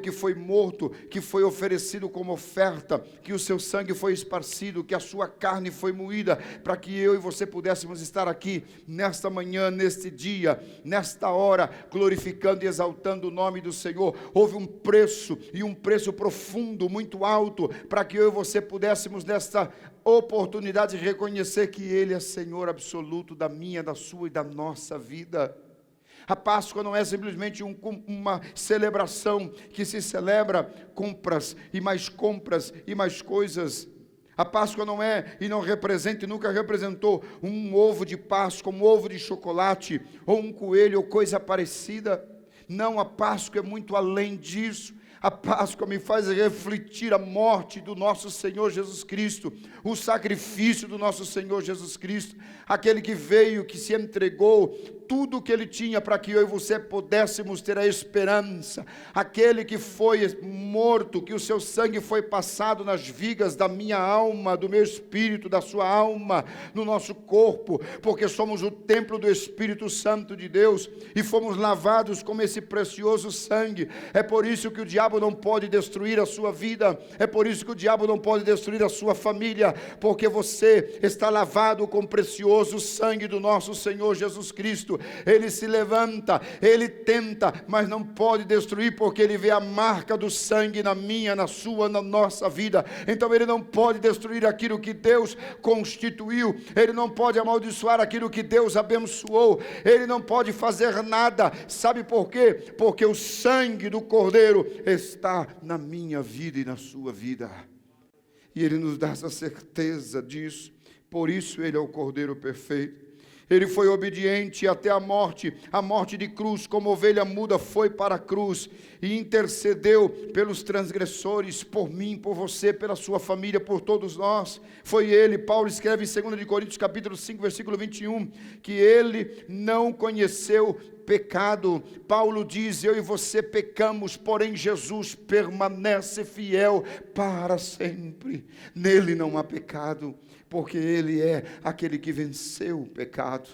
Speaker 4: que foi morto, que foi oferecido como oferta, que o seu sangue foi esparcido, que a sua carne foi moída, para que eu e você pudéssemos estar aqui nesta manhã, neste dia, nesta hora, glorificando e exaltando o nome do Senhor. Houve um preço, e um preço profundo, muito alto, para que eu e você pudéssemos nesta oportunidade de reconhecer que Ele é Senhor absoluto da minha, da sua e da nossa vida. A Páscoa não é simplesmente uma celebração que se celebra compras e mais coisas. A Páscoa não é e não representa e nunca representou um ovo de Páscoa, um ovo de chocolate, ou um coelho, ou coisa parecida. Não, a Páscoa é muito além disso. A Páscoa me faz refletir a morte do nosso Senhor Jesus Cristo, o sacrifício do nosso Senhor Jesus Cristo, aquele que veio, que se entregou tudo que Ele tinha para que eu e você pudéssemos ter a esperança. Aquele que foi morto, que o seu sangue foi passado nas vigas da minha alma, do meu espírito, da sua alma, no nosso corpo, porque somos o templo do Espírito Santo de Deus e fomos lavados com esse precioso sangue. É por isso que o diabo não pode destruir a sua vida, é por isso que o diabo não pode destruir a sua família, porque você está lavado com o precioso sangue do nosso Senhor Jesus Cristo. Ele se levanta, ele tenta, mas não pode destruir, porque ele vê a marca do sangue na minha, na sua, na nossa vida. Então ele não pode destruir aquilo que Deus constituiu, ele não pode amaldiçoar aquilo que Deus abençoou, ele não pode fazer nada. Sabe por quê? Porque o sangue do Cordeiro está na minha vida e na sua vida, e ele nos dá essa certeza disso. Por isso ele é o Cordeiro perfeito. Ele foi obediente até a morte de cruz, como ovelha muda foi para a cruz, e intercedeu pelos transgressores, por mim, por você, pela sua família, por todos nós. Foi ele. Paulo escreve em 2 Coríntios capítulo 5, versículo 21, que ele não conheceu pecado. Paulo diz: eu e você pecamos, porém Jesus permanece fiel para sempre. Nele não há pecado, porque ele é aquele que venceu o pecado.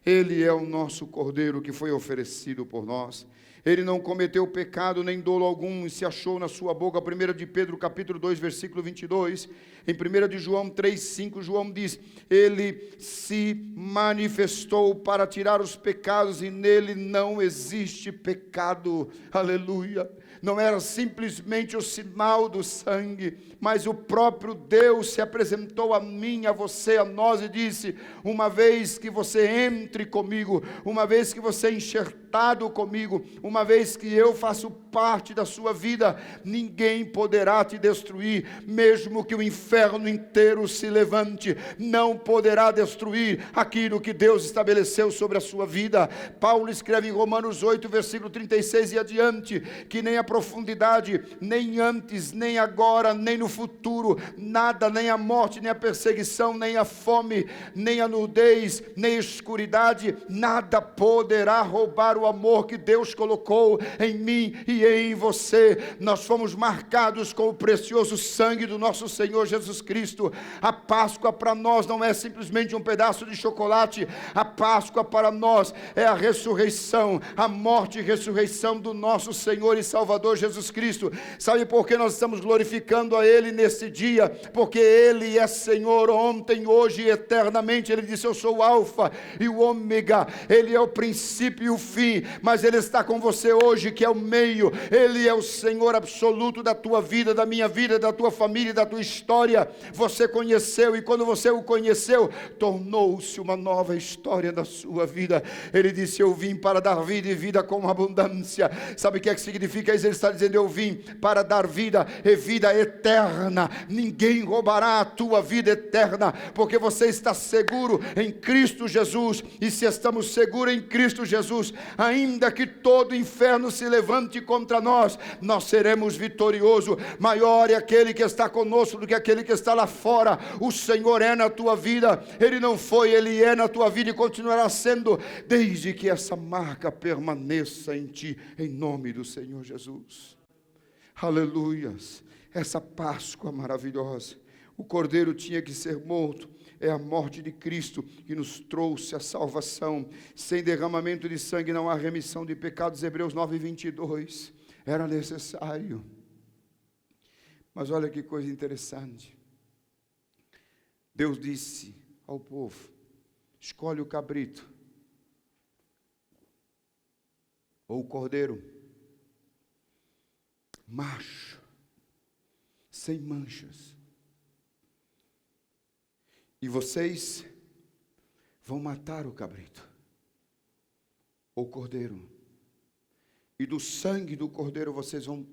Speaker 4: Ele é o nosso Cordeiro que foi oferecido por nós. Ele não cometeu pecado nem dolo algum, e se achou na sua boca. 1 de Pedro capítulo 2, versículo 22. Em 1 de João 3, 5, João diz: ele se manifestou para tirar os pecados, e nele não existe pecado. Aleluia. Não era simplesmente o sinal do sangue, mas o próprio Deus se apresentou a mim, a você, a nós, e disse: uma vez que você entre comigo, uma vez que você é enxertado comigo, uma vez que eu faço parte da sua vida, ninguém poderá te destruir. Mesmo que o inferno inteiro se levante, não poderá destruir aquilo que Deus estabeleceu sobre a sua vida. Paulo escreve em Romanos 8, versículo 36 e adiante, que nem a profundidade, nem antes, nem agora, nem no futuro, nada, nem a morte, nem a perseguição, nem a fome, nem a nudez, nem a escuridade, nada poderá roubar o amor que Deus colocou em mim e em você. Nós fomos marcados com o precioso sangue do nosso Senhor Jesus Cristo. A Páscoa para nós não é simplesmente um pedaço de chocolate. A Páscoa para nós é a ressurreição, a morte e ressurreição do nosso Senhor e Salvador Jesus Cristo. Sabe por que nós estamos glorificando a Ele nesse dia? Porque Ele é Senhor ontem, hoje e eternamente. Ele disse: eu sou o Alfa e o Ômega. Ele é o princípio e o fim, mas Ele está com você hoje, que é o meio. Ele é o Senhor absoluto da tua vida, da minha vida, da tua família, da tua história. Você conheceu, e quando você o conheceu, tornou-se uma nova história da sua vida. Ele disse: eu vim para dar vida e vida com abundância. Sabe o que é que significa isso? Ele está dizendo: eu vim para dar vida e vida eterna. Ninguém roubará a tua vida eterna, porque você está seguro em Cristo Jesus. E se estamos seguros em Cristo Jesus, ainda que todo o inferno se levante contra nós, nós seremos vitoriosos. Maior é aquele que está conosco do que aquele que está lá fora. O Senhor é na tua vida. Ele não foi, Ele é na tua vida e continuará sendo, desde que essa marca permaneça em ti, em nome do Senhor Jesus. Aleluias. Essa Páscoa maravilhosa, o Cordeiro tinha que ser morto. É a morte de Cristo que nos trouxe a salvação. Sem derramamento de sangue não há remissão de pecados. Hebreus 9, 22. Era necessário. Mas olha que coisa interessante. Deus disse ao povo: escolhe o cabrito ou o cordeiro macho, sem manchas, e vocês vão matar o cabrito ou cordeiro, e do sangue do cordeiro vocês vão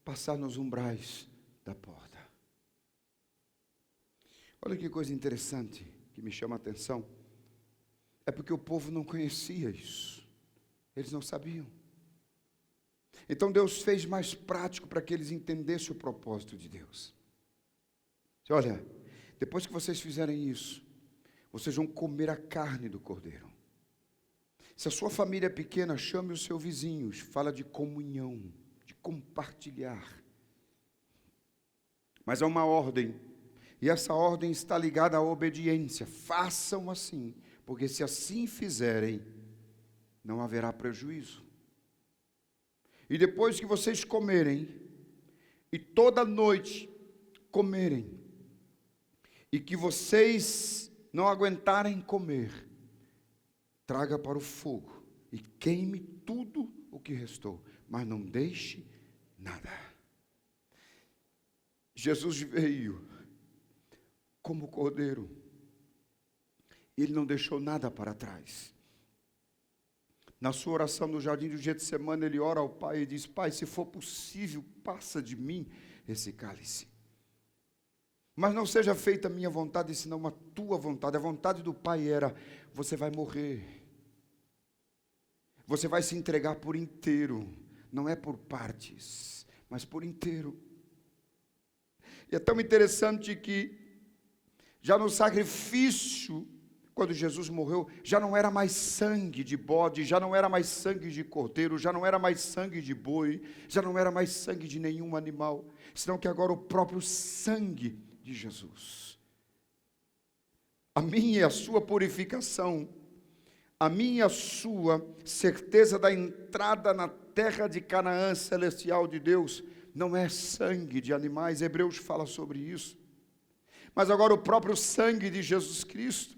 Speaker 4: passar nos umbrais da porta. Olha que coisa interessante que me chama a atenção. É porque o povo não conhecia isso. Eles não sabiam. Então Deus fez mais prático para que eles entendessem o propósito de Deus. Olha, depois que vocês fizerem isso, vocês vão comer a carne do cordeiro. Se a sua família é pequena, chame os seus vizinhos. Fala de comunhão, de compartilhar. Mas há uma ordem. E essa ordem está ligada à obediência. Façam assim, porque se assim fizerem, não haverá prejuízo. E depois que vocês comerem, e toda noite comerem, e que vocês não aguentarem comer, traga para o fogo e queime tudo o que restou, mas não deixe nada. Jesus veio como cordeiro, ele não deixou nada para trás. Na sua oração no jardim do Getsemane, ele ora ao Pai e diz: Pai, se for possível, passa de mim esse cálice. Mas não seja feita a minha vontade, senão a tua vontade. A vontade do Pai era: você vai morrer. Você vai se entregar por inteiro. Não é por partes, mas por inteiro. E é tão interessante que, já no sacrifício, quando Jesus morreu, já não era mais sangue de bode, já não era mais sangue de cordeiro, já não era mais sangue de boi, já não era mais sangue de nenhum animal, senão que agora o próprio sangue de Jesus. A minha e a sua purificação, a minha e a sua certeza da entrada na terra de Canaã celestial de Deus, não é sangue de animais, Hebreus fala sobre isso, mas agora o próprio sangue de Jesus Cristo,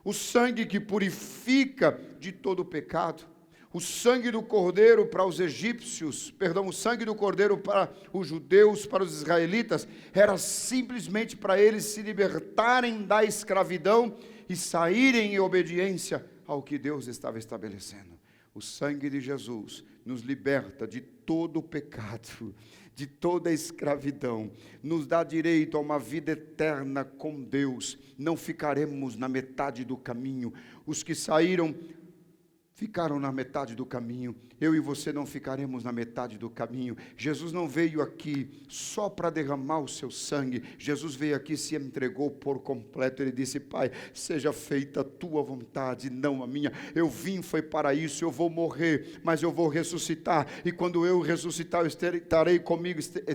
Speaker 4: o sangue que purifica de todo o pecado, o sangue do cordeiro para os egípcios, o sangue do cordeiro para os judeus, para os israelitas, era simplesmente para eles se libertarem da escravidão e saírem em obediência ao que Deus estava estabelecendo. O sangue de Jesus nos liberta de todo o pecado, de toda a escravidão, nos dá direito a uma vida eterna com Deus. Não ficaremos na metade do caminho. Os que saíram ficaram na metade do caminho. Eu e você não ficaremos na metade do caminho. Jesus não veio aqui só para derramar o seu sangue. Jesus veio aqui e se entregou por completo. Ele disse: Pai, seja feita a tua vontade, não a minha. Eu vim, foi para isso. Eu vou morrer, mas eu vou ressuscitar. E quando eu ressuscitar, eu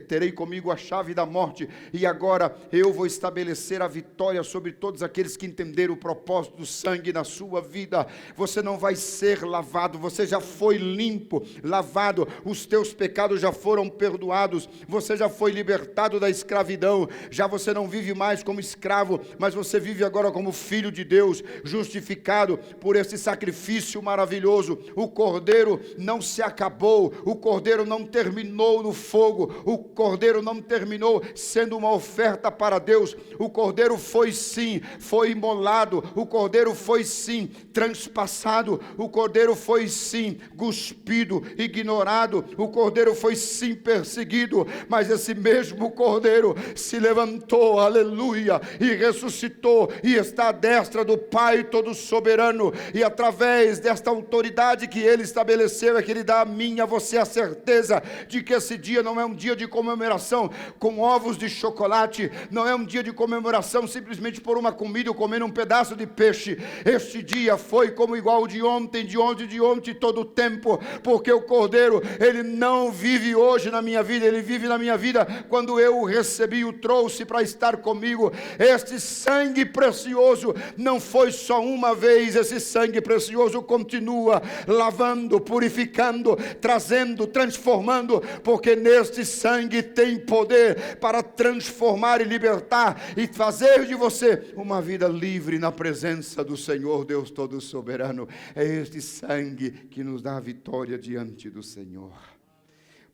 Speaker 4: terei comigo a chave da morte. E agora eu vou estabelecer a vitória sobre todos aqueles que entenderam o propósito do sangue na sua vida. Você não vai ser lavado, você já foi limpo, lavado, os teus pecados já foram perdoados, você já foi libertado da escravidão, já você não vive mais como escravo, mas você vive agora como filho de Deus, justificado por esse sacrifício maravilhoso. O cordeiro não se acabou, o cordeiro não terminou no fogo, o cordeiro não terminou sendo uma oferta para Deus, o cordeiro foi sim, foi imolado, o cordeiro foi sim transpassado, o cordeiro foi sim cuspido, ignorado, o cordeiro foi sim perseguido, mas esse mesmo cordeiro se levantou, aleluia, e ressuscitou, e está à destra do Pai todo soberano, e através desta autoridade que ele estabeleceu, é que ele dá a mim e a você a certeza de que esse dia não é um dia de comemoração com ovos de chocolate, não é um dia de comemoração simplesmente por uma comida ou comendo um pedaço de peixe. Este dia foi como igual de ontem, de ontem todo o tempo, porque o cordeiro, ele não vive hoje na minha vida, ele vive na minha vida quando eu o recebi, o trouxe para estar comigo. Este sangue precioso não foi só uma vez, esse sangue precioso continua lavando, purificando, trazendo, transformando, porque neste sangue tem poder para transformar e libertar e fazer de você uma vida livre na presença do Senhor Deus todo soberano. É este sangue que nos dá a vitória diante do Senhor.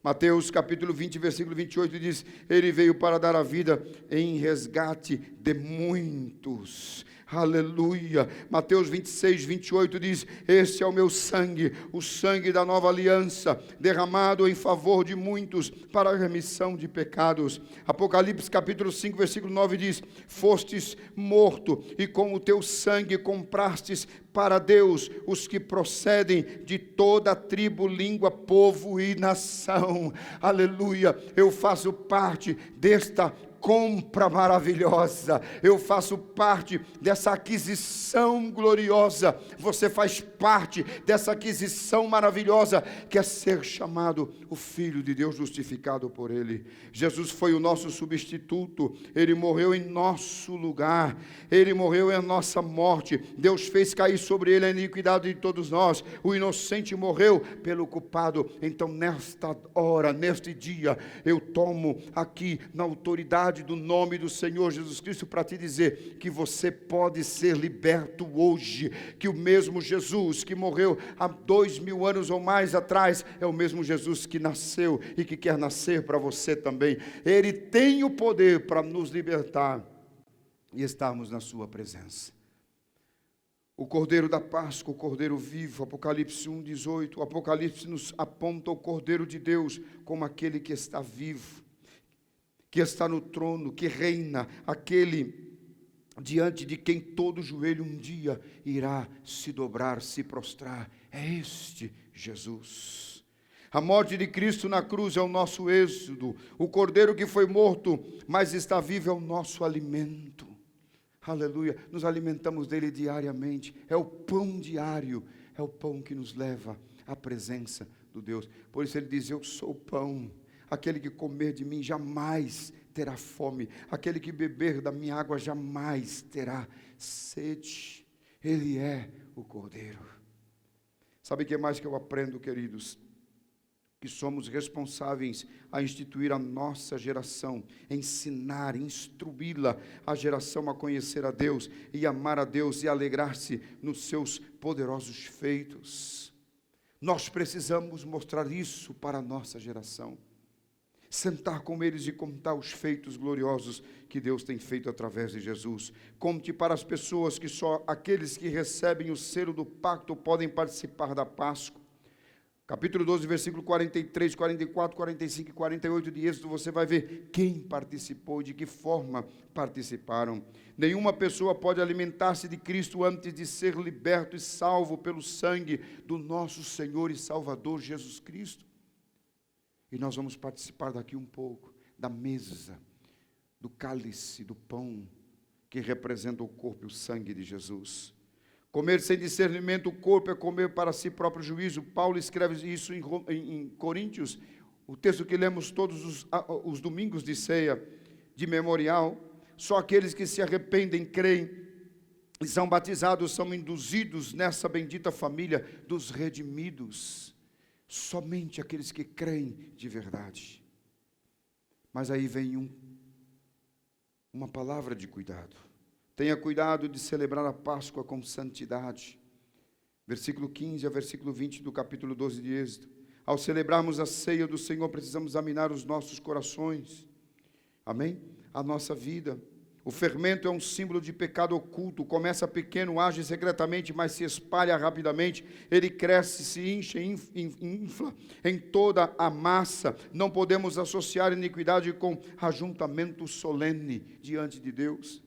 Speaker 4: Mateus capítulo 20, versículo 28 diz: ele veio para dar a vida em resgate de muitos. Aleluia. Mateus 26, 28 diz: este é o meu sangue, o sangue da nova aliança, derramado em favor de muitos para a remissão de pecados. Apocalipse capítulo 5, versículo 9 diz: fostes morto e com o teu sangue comprastes para Deus os que procedem de toda tribo, língua, povo e nação. Aleluia. Eu faço parte desta compra maravilhosa. Eu faço parte dessa aquisição gloriosa. Você faz parte dessa aquisição maravilhosa, que é ser chamado o Filho de Deus, justificado por Ele. Jesus foi o nosso substituto. Ele morreu em nosso lugar. Ele morreu em nossa morte. Deus fez cair sobre Ele a iniquidade de todos nós. O inocente morreu pelo culpado. Então, nesta hora, neste dia, eu tomo aqui na autoridade do nome do Senhor Jesus Cristo para te dizer que você pode ser liberto hoje, que o mesmo Jesus que morreu há 2000 anos ou mais atrás é o mesmo Jesus que nasceu e que quer nascer para você também. Ele tem o poder para nos libertar e estarmos na sua presença. O Cordeiro da Páscoa, o Cordeiro vivo, Apocalipse 1:18, o Apocalipse nos aponta o Cordeiro de Deus como aquele que está vivo, que está no trono, que reina, aquele diante de quem todo joelho um dia irá se dobrar, se prostrar. É este Jesus. A morte de Cristo na cruz é o nosso êxodo. O Cordeiro que foi morto, mas está vivo, é o nosso alimento. Aleluia, nos alimentamos dele diariamente. É o pão diário, é o pão que nos leva à presença do Deus. Por isso ele diz: eu sou o pão. Aquele que comer de mim jamais terá fome. Aquele que beber da minha água jamais terá sede. Ele é o Cordeiro. Sabe o que mais que eu aprendo, queridos? Que somos responsáveis a instituir a nossa geração, ensinar, instruí-la, a geração a conhecer a Deus e amar a Deus e alegrar-se nos seus poderosos feitos. Nós precisamos mostrar isso para a nossa geração. Sentar com eles e contar os feitos gloriosos que Deus tem feito através de Jesus. Conte para as pessoas que só aqueles que recebem o selo do pacto podem participar da Páscoa. Capítulo 12, versículo 43, 44, 45 e 48 de Êxodo, você vai ver quem participou e de que forma participaram. Nenhuma pessoa pode alimentar-se de Cristo antes de ser liberto e salvo pelo sangue do nosso Senhor e Salvador Jesus Cristo. E nós vamos participar daqui um pouco da mesa, do cálice, do pão, que representa o corpo e o sangue de Jesus. Comer sem discernimento o corpo é comer para si próprio juízo. Paulo escreve isso em Coríntios, o texto que lemos todos os domingos de ceia, de memorial. Só aqueles que se arrependem, creem e são batizados são induzidos nessa bendita família dos redimidos. Somente aqueles que creem de verdade. Mas aí vem uma palavra de cuidado. Tenha cuidado de celebrar a Páscoa com santidade. Versículo 15 a versículo 20 do capítulo 12 de Êxodo. Ao celebrarmos a ceia do Senhor, precisamos examinar os nossos corações. Amém? A nossa vida. O fermento é um símbolo de pecado oculto. Começa pequeno, age secretamente, mas se espalha rapidamente. Ele cresce, se incha, infla em toda a massa. Não podemos associar iniquidade com ajuntamento solene diante de Deus.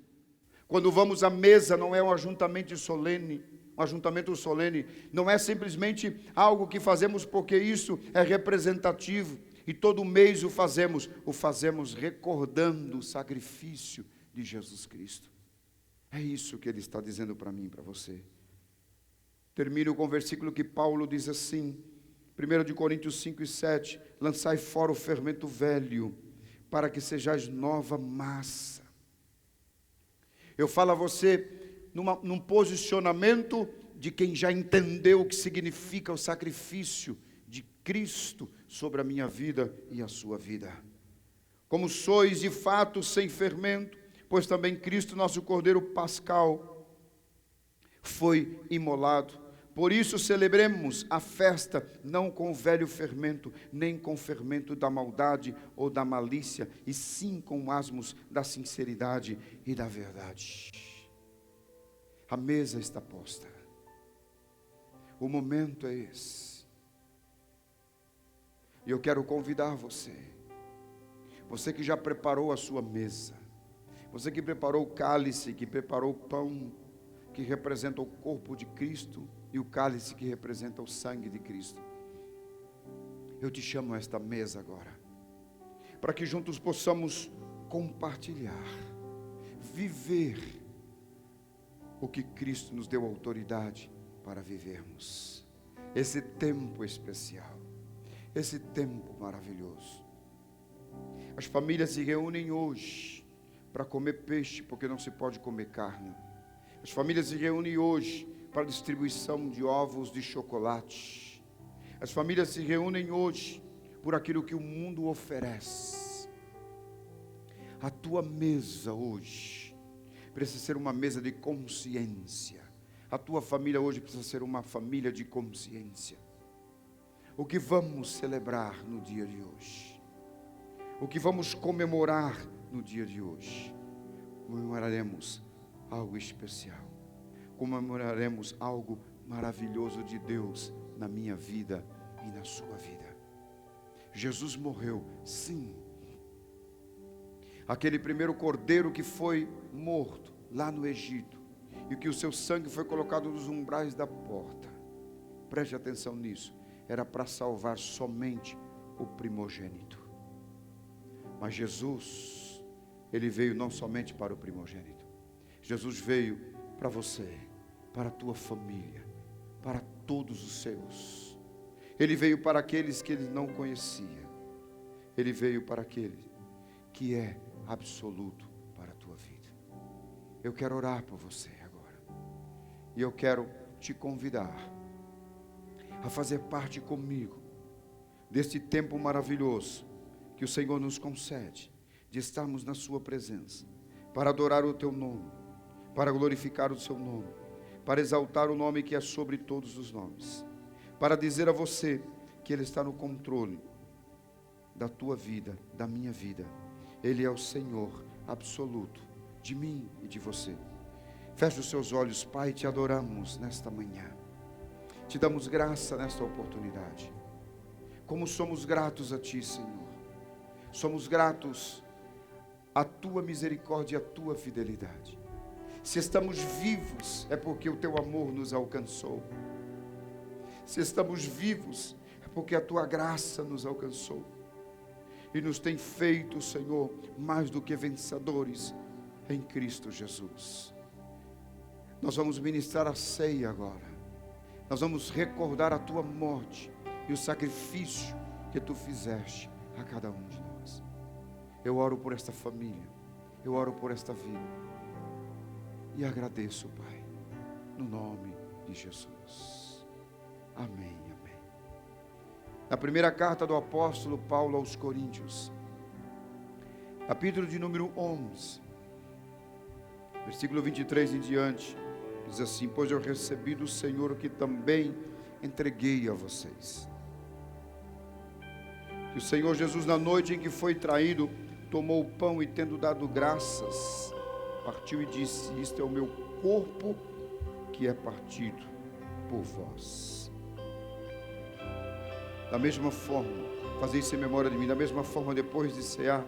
Speaker 4: Quando vamos à mesa, não é um ajuntamento solene. Um ajuntamento solene não é simplesmente algo que fazemos porque isso é representativo. E todo mês o fazemos recordando o sacrifício de Jesus Cristo. É isso que ele está dizendo para mim e para você. Termino com o versículo que Paulo diz assim, 1 Coríntios 5 e 7, lançai fora o fermento velho, para que sejais nova massa. Eu falo a você num posicionamento de quem já entendeu o que significa o sacrifício de Cristo sobre a minha vida e a sua vida. Como sois de fato sem fermento, pois também Cristo, nosso Cordeiro Pascal, foi imolado. Por isso celebremos a festa, não com o velho fermento, nem com o fermento da maldade ou da malícia, e sim com asmos da sinceridade e da verdade. A mesa está posta. O momento é esse. E eu quero convidar você que já preparou a sua mesa, você que preparou o cálice, que preparou o pão, que representa o corpo de Cristo, e o cálice que representa o sangue de Cristo. Eu te chamo a esta mesa agora, para que juntos possamos compartilhar, viver o que Cristo nos deu autoridade para vivermos. Esse tempo especial, esse tempo maravilhoso. As famílias se reúnem hoje para comer peixe, porque não se pode comer carne. As famílias se reúnem hoje para distribuição de ovos de chocolate. As famílias se reúnem hoje por aquilo que o mundo oferece. A tua mesa hoje precisa ser uma mesa de consciência. A tua família hoje precisa ser uma família de consciência. O que vamos celebrar no dia de hoje? O que vamos comemorar no dia de hoje? Comemoraremos algo especial. Comemoraremos algo maravilhoso de Deus na minha vida e na sua vida. Jesus morreu, sim. Aquele primeiro cordeiro que foi morto lá no Egito, e que o seu sangue foi colocado nos umbrais da porta. Preste atenção nisso. Era para salvar somente o primogênito. Mas Jesus, Ele veio não somente para o primogênito. Jesus veio para você, para a tua família, para todos os seus. Ele veio para aqueles que Ele não conhecia. Ele veio para aquele que é absoluto para a tua vida. Eu quero orar por você agora. E eu quero te convidar a fazer parte comigo deste tempo maravilhoso que o Senhor nos concede, de estarmos na sua presença, para adorar o teu nome, para glorificar o seu nome, para exaltar o nome que é sobre todos os nomes, para dizer a você que Ele está no controle da tua vida, da minha vida. Ele é o Senhor absoluto de mim e de você. Feche os seus olhos, Pai, te adoramos nesta manhã. Te damos graça nesta oportunidade. Como somos gratos a Ti, Senhor. Somos gratos à Tua misericórdia e à Tua fidelidade. Se estamos vivos, é porque o Teu amor nos alcançou. Se estamos vivos, é porque a Tua graça nos alcançou. E nos tem feito, Senhor, mais do que vencedores em Cristo Jesus. Nós vamos ministrar a ceia agora. Nós vamos recordar a tua morte e o sacrifício que tu fizeste a cada um de nós. Eu oro por esta família, eu oro por esta vida e agradeço, Pai, no nome de Jesus. Amém, amém. Na primeira carta do apóstolo Paulo aos Coríntios, capítulo de número 11, versículo 23 em diante, diz assim: pois eu recebi do Senhor o que também entreguei a vocês. Que o Senhor Jesus, na noite em que foi traído, tomou o pão e, tendo dado graças, partiu e disse: isto é o meu corpo que é partido por vós. Da mesma forma, fazei isso em memória de mim. Da mesma forma, depois de cear,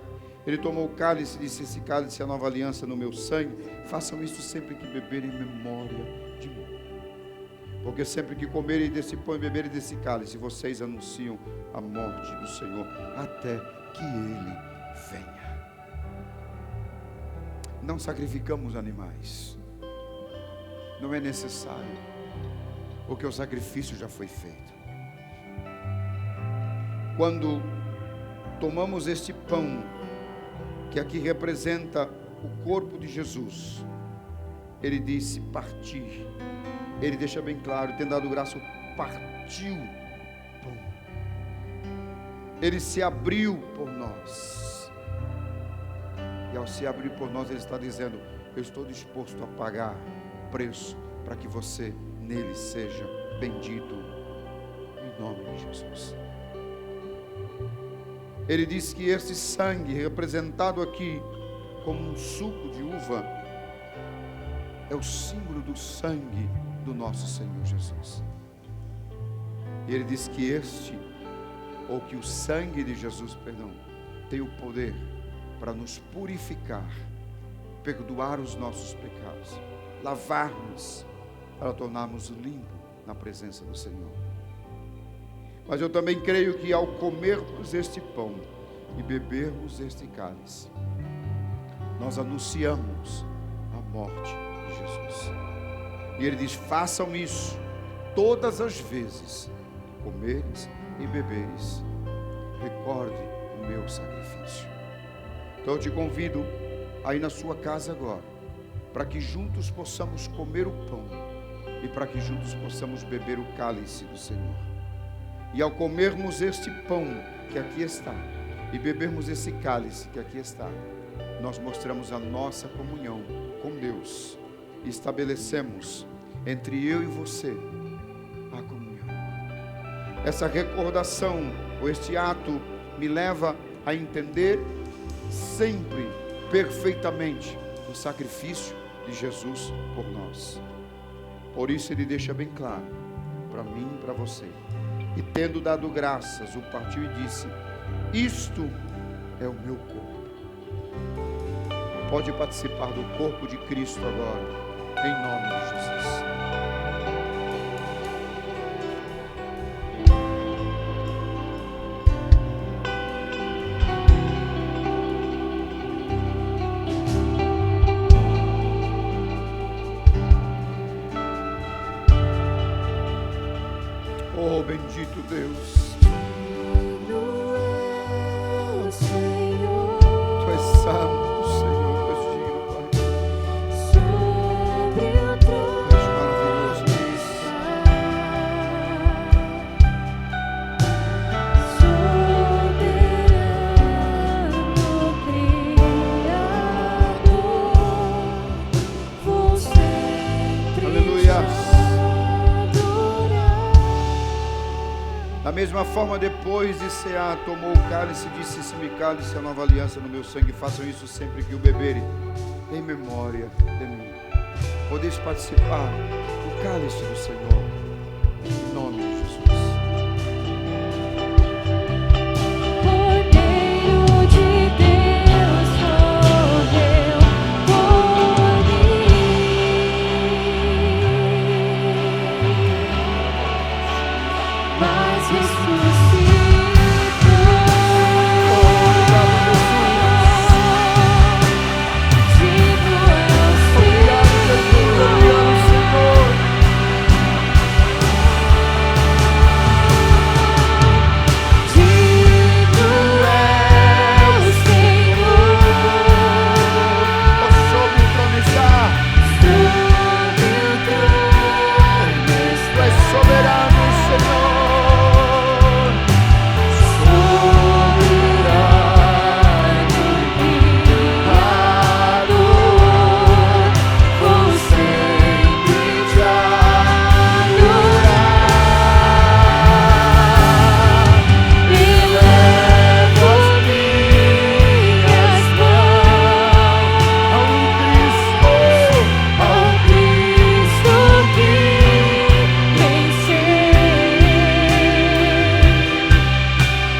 Speaker 4: Ele tomou o cálice e disse: esse cálice é a nova aliança no meu sangue. Façam isso sempre que beberem em memória de mim. Porque sempre que comerem desse pão e beberem desse cálice, vocês anunciam a morte do Senhor até que Ele venha. Não sacrificamos animais. Não é necessário, porque o sacrifício já foi feito. Quando tomamos este pão, que aqui representa o corpo de Jesus, Ele disse partir. Ele deixa bem claro, tendo dado graça, partiu o pão. Ele se abriu por nós. E ao se abrir por nós, Ele está dizendo: eu estou disposto a pagar preço para que você nele seja bendito, em nome de Jesus. Ele diz que esse sangue, representado aqui como um suco de uva, é o símbolo do sangue do nosso Senhor Jesus. E Ele diz que que o sangue de Jesus, tem o poder para nos purificar, perdoar os nossos pecados, lavar-nos, para tornarmos limpos na presença do Senhor. Mas eu também creio que ao comermos este pão e bebermos este cálice, nós anunciamos a morte de Jesus. E ele diz: façam isso todas as vezes que comeres e beberes, recorde o meu sacrifício. Então eu te convido aí na sua casa agora, para que juntos possamos comer o pão e para que juntos possamos beber o cálice do Senhor. E ao comermos este pão que aqui está e bebermos esse cálice que aqui está, nós mostramos a nossa comunhão com Deus e estabelecemos entre eu e você a comunhão. Essa recordação, ou este ato, me leva a entender sempre perfeitamente o sacrifício de Jesus por nós. Por isso ele deixa bem claro para mim e para você: e tendo dado graças, o partiu e disse: isto é o meu corpo. Pode participar do corpo de Cristo agora, em nome de Jesus. Oh, bendito Deus. Tu és santo, Senhor, tu és digno, Pai. Tu és maravilhoso, Deus. Aleluia. Da mesma forma, depois de cear, tomou o cálice e disse: esse cálice é a nova aliança no meu sangue, façam isso sempre que o beberem, em memória de mim. Podeis participar do cálice do Senhor, em nome de Jesus.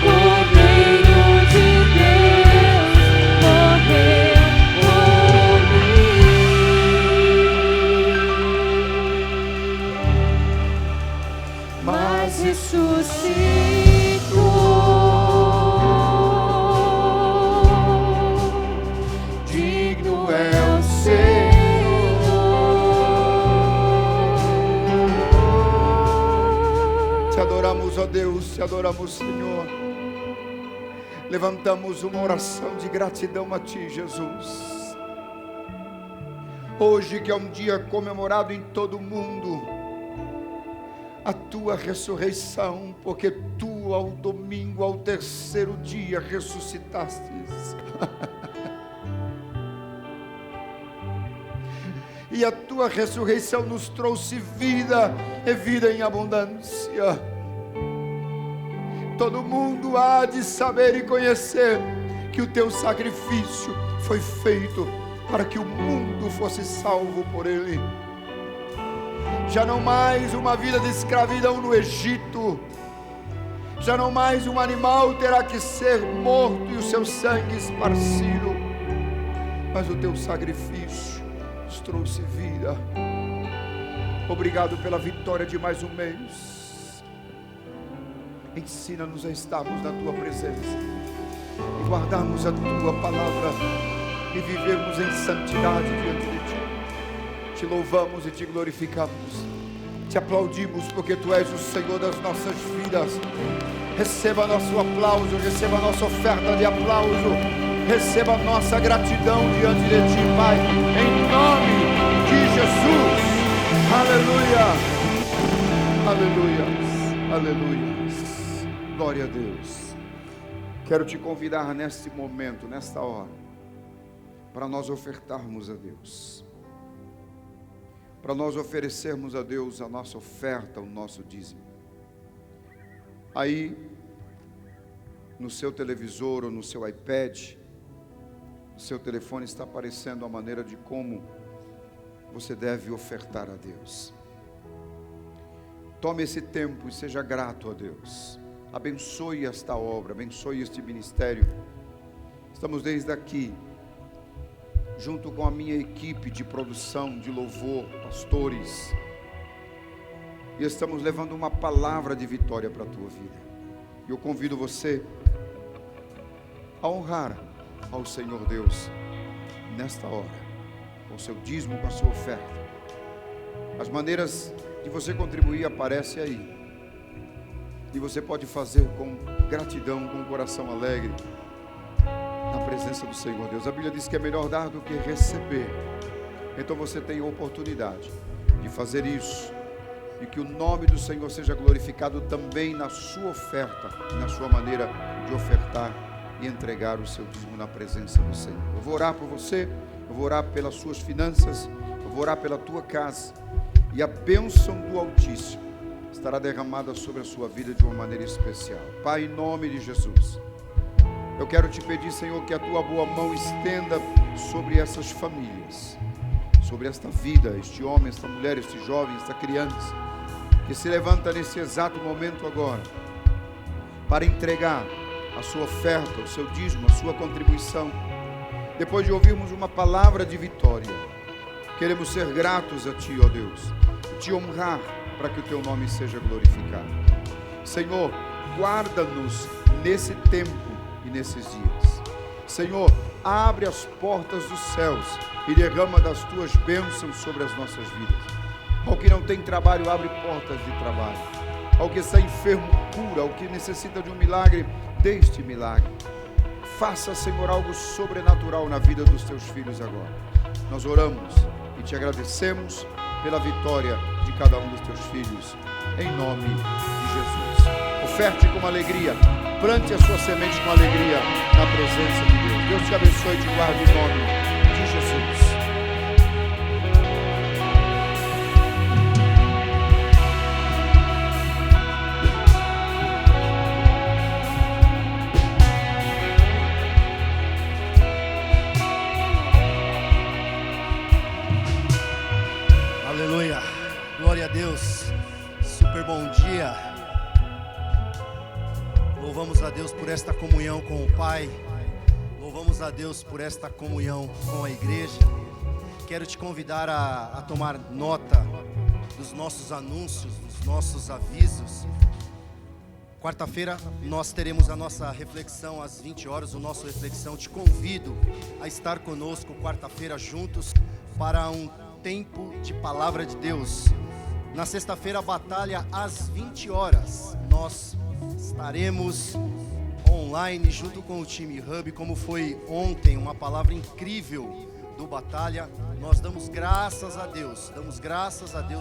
Speaker 3: Cordeiro de Deus, morreu por mim, mas ressuscitou.
Speaker 4: Te adoramos, Senhor. Levantamos uma oração de gratidão a Ti, Jesus. Hoje, que é um dia comemorado em todo o mundo, a Tua ressurreição, porque Tu, ao domingo, ao terceiro dia, ressuscitastes. E a Tua ressurreição nos trouxe vida, e vida em abundância. Todo mundo há de saber e conhecer que o Teu sacrifício foi feito para que o mundo fosse salvo por Ele. Já não mais uma vida de escravidão no Egito, já não mais um animal terá que ser morto e o seu sangue esparcido, mas o Teu sacrifício nos trouxe vida. Obrigado pela vitória de mais um mês. Ensina-nos a estarmos na Tua presença e guardarmos a Tua palavra e vivermos em santidade diante de Ti. Te louvamos e Te glorificamos. Te aplaudimos porque Tu és o Senhor das nossas vidas. Receba nosso aplauso, receba nossa oferta de aplauso, receba nossa gratidão diante de Ti, Pai, em nome de Jesus. Aleluia, aleluia, aleluia. Glória a Deus. Quero te convidar neste momento, nesta hora, para nós ofertarmos a Deus, para nós oferecermos a Deus a nossa oferta, o nosso dízimo. Aí, no seu televisor ou no seu iPad, no seu telefone está aparecendo a maneira de como você deve ofertar a Deus. Tome esse tempo e seja grato a Deus. Abençoe esta obra, abençoe este ministério. Estamos desde aqui, junto com a minha equipe de produção, de louvor, pastores, e estamos levando uma palavra de vitória para a tua vida. E eu convido você a honrar ao Senhor Deus nesta hora, com o seu dízimo, com a sua oferta. As maneiras de você contribuir aparecem aí, e você pode fazer com gratidão, com um coração alegre, na presença do Senhor Deus. A Bíblia diz que é melhor dar do que receber. Então você tem a oportunidade de fazer isso, e que o nome do Senhor seja glorificado também na sua oferta, na sua maneira de ofertar e entregar o seu dízimo na presença do Senhor. Eu vou orar por você, eu vou orar pelas suas finanças, eu vou orar pela tua casa, e a bênção do Altíssimo estará derramada sobre a sua vida de uma maneira especial. Pai, em nome de Jesus, eu quero te pedir, Senhor, que a tua boa mão estenda sobre essas famílias, sobre esta vida, este homem, esta mulher, este jovem, esta criança, que se levanta nesse exato momento agora, para entregar a sua oferta, o seu dízimo, a sua contribuição. Depois de ouvirmos uma palavra de vitória, queremos ser gratos a Ti, ó Deus, e Te honrar para que o Teu nome seja glorificado. Senhor, guarda-nos nesse tempo e nesses dias. Senhor, abre as portas dos céus e derrama das Tuas bênçãos sobre as nossas vidas. Ao que não tem trabalho, abre portas de trabalho. Ao que está enfermo, cura. Ao que necessita de um milagre, dê este milagre. Faça, Senhor, algo sobrenatural na vida dos Teus filhos agora. Nós oramos e Te agradecemos pela vitória de cada um dos Teus filhos, em nome de Jesus. Oferte com alegria, plante a sua semente com alegria na presença de Deus. Deus te abençoe e te guarde em nome de Jesus.
Speaker 5: Aleluia, glória a Deus, super bom dia. Louvamos a Deus por esta comunhão com o Pai, louvamos a Deus por esta comunhão com a igreja. Quero te convidar a tomar nota dos nossos anúncios, dos nossos avisos. Quarta-feira nós teremos a nossa reflexão às 20 horas, o nosso reflexão. Te convido a estar conosco quarta-feira juntos para um tempo de palavra de Deus. Na sexta-feira, a batalha às 20 horas. Nós estaremos online junto com o time Hub, como foi ontem, uma palavra incrível do Batalha. Nós damos graças a Deus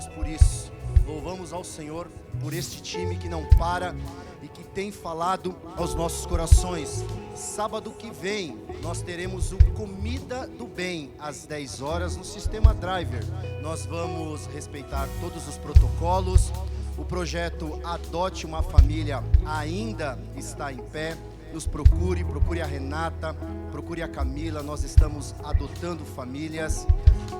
Speaker 5: por isso. Louvamos ao Senhor por este time que não para e que tem falado aos nossos corações. Sábado que vem nós teremos o Comida do Bem às 10 horas no Sistema Driver. Nós vamos respeitar todos os protocolos. O projeto Adote uma Família ainda está em pé. Nos procure a Renata, procure a Camila. Nós estamos adotando famílias.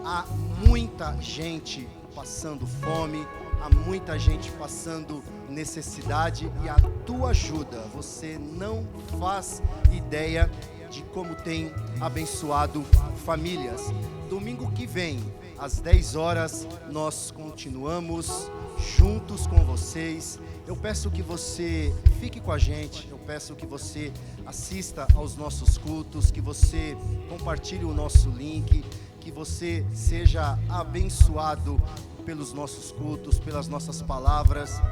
Speaker 5: Há muita gente passando fome, há muita gente passando necessidade, e a tua ajuda, você não faz ideia de como tem abençoado famílias. Domingo que vem, às 10 horas, nós continuamos juntos com vocês. Eu peço que você fique com a gente, eu peço que você assista aos nossos cultos, que você compartilhe o nosso link, que você seja abençoado pelos nossos cultos, pelas nossas palavras.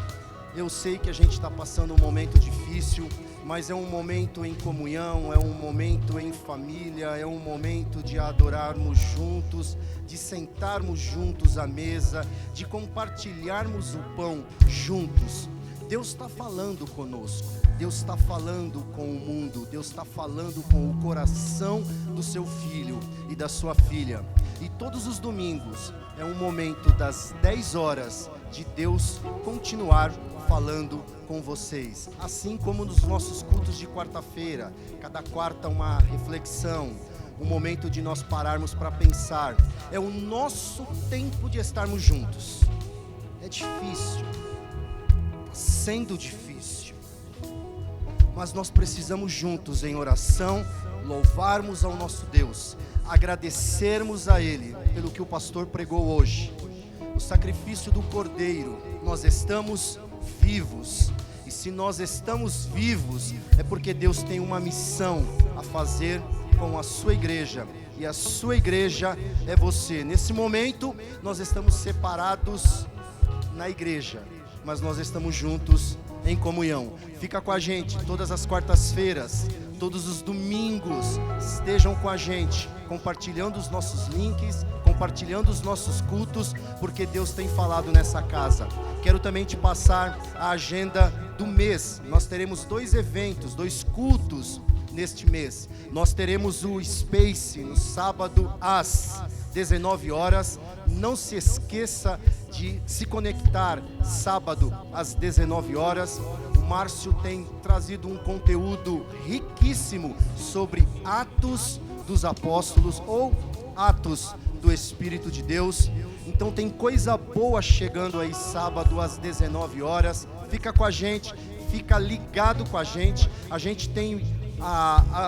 Speaker 5: Eu sei que a gente está passando um momento difícil, mas é um momento em comunhão, é um momento em família, é um momento de adorarmos juntos, de sentarmos juntos à mesa, de compartilharmos o pão juntos. Deus está falando conosco, Deus está falando com o mundo, Deus está falando com o coração do seu filho e da sua filha. E todos os domingos é um momento das 10 horas de Deus continuar falando com vocês. Assim como nos nossos cultos de quarta-feira, cada quarta uma reflexão, um momento de nós pararmos para pensar. É o nosso tempo de estarmos juntos. É difícil, está sendo difícil, mas nós precisamos juntos em oração louvarmos ao nosso Deus, agradecermos a Ele pelo que o pastor pregou hoje, o sacrifício do Cordeiro. Nós estamos vivos, e se nós estamos vivos é porque Deus tem uma missão a fazer com a sua igreja, e a sua igreja é você. Nesse momento nós estamos separados na igreja, mas nós estamos juntos em comunhão. Fica com a gente todas as quartas-feiras, todos os domingos, estejam com a gente, compartilhando os nossos links, compartilhando os nossos cultos, porque Deus tem falado nessa casa. Quero também te passar a agenda do mês. Nós teremos 2 eventos, 2 cultos neste mês. Nós teremos o Space no sábado às 19 horas. Não se esqueça de se conectar sábado às 19 horas. O Márcio tem trazido um conteúdo riquíssimo sobre Atos dos Apóstolos ou Atos do Espírito de Deus. Então tem coisa boa chegando aí sábado às 19 horas. Fica com a gente, fica ligado com a gente. A gente tem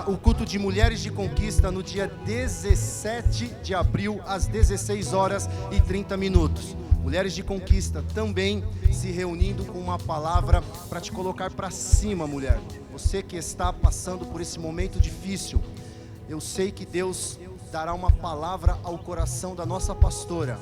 Speaker 5: o culto de Mulheres de Conquista no dia 17 de abril às 16 horas e 30 minutos. Mulheres de Conquista também se reunindo com uma palavra para te colocar para cima, mulher. Você que está passando por esse momento difícil, eu sei que Deus dará uma palavra ao coração da nossa pastora.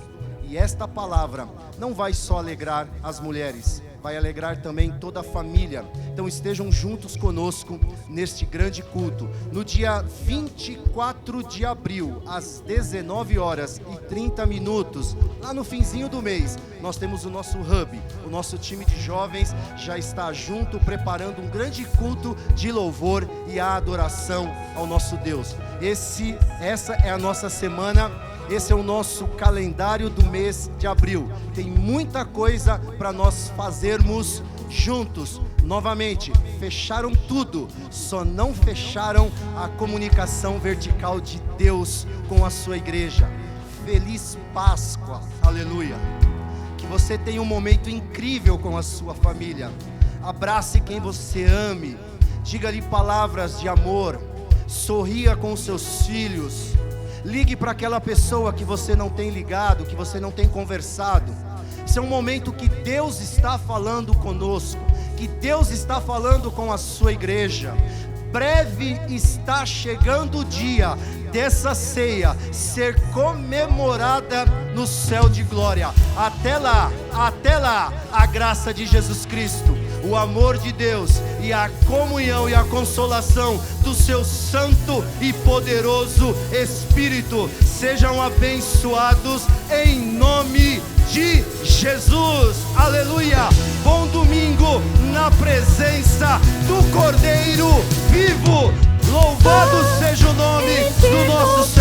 Speaker 5: E esta palavra não vai só alegrar as mulheres, vai alegrar também toda a família. Então estejam juntos conosco neste grande culto. No dia 24 de abril, às 19 horas e 30 minutos, lá no finzinho do mês, nós temos o nosso hub. O nosso time de jovens já está junto, preparando um grande culto de louvor e adoração ao nosso Deus. Essa é a nossa semana. Esse é o nosso calendário do mês de abril. Tem muita coisa para nós fazermos juntos. Novamente, fecharam tudo, só não fecharam a comunicação vertical de Deus com a sua igreja. Feliz Páscoa, aleluia. Que você tenha um momento incrível com a sua família. Abrace quem você ame, diga-lhe palavras de amor, sorria com os seus filhos. Ligue para aquela pessoa que você não tem ligado, que você não tem conversado. Esse é um momento que Deus está falando conosco, que Deus está falando com a sua igreja. Breve está chegando o dia dessa ceia ser comemorada no céu de glória. Até lá, a graça de Jesus Cristo, o amor de Deus e a comunhão e a consolação do seu santo e poderoso Espírito sejam abençoados em nome de Jesus, aleluia. Bom domingo na presença do Cordeiro vivo. Louvado seja o nome do nosso Senhor.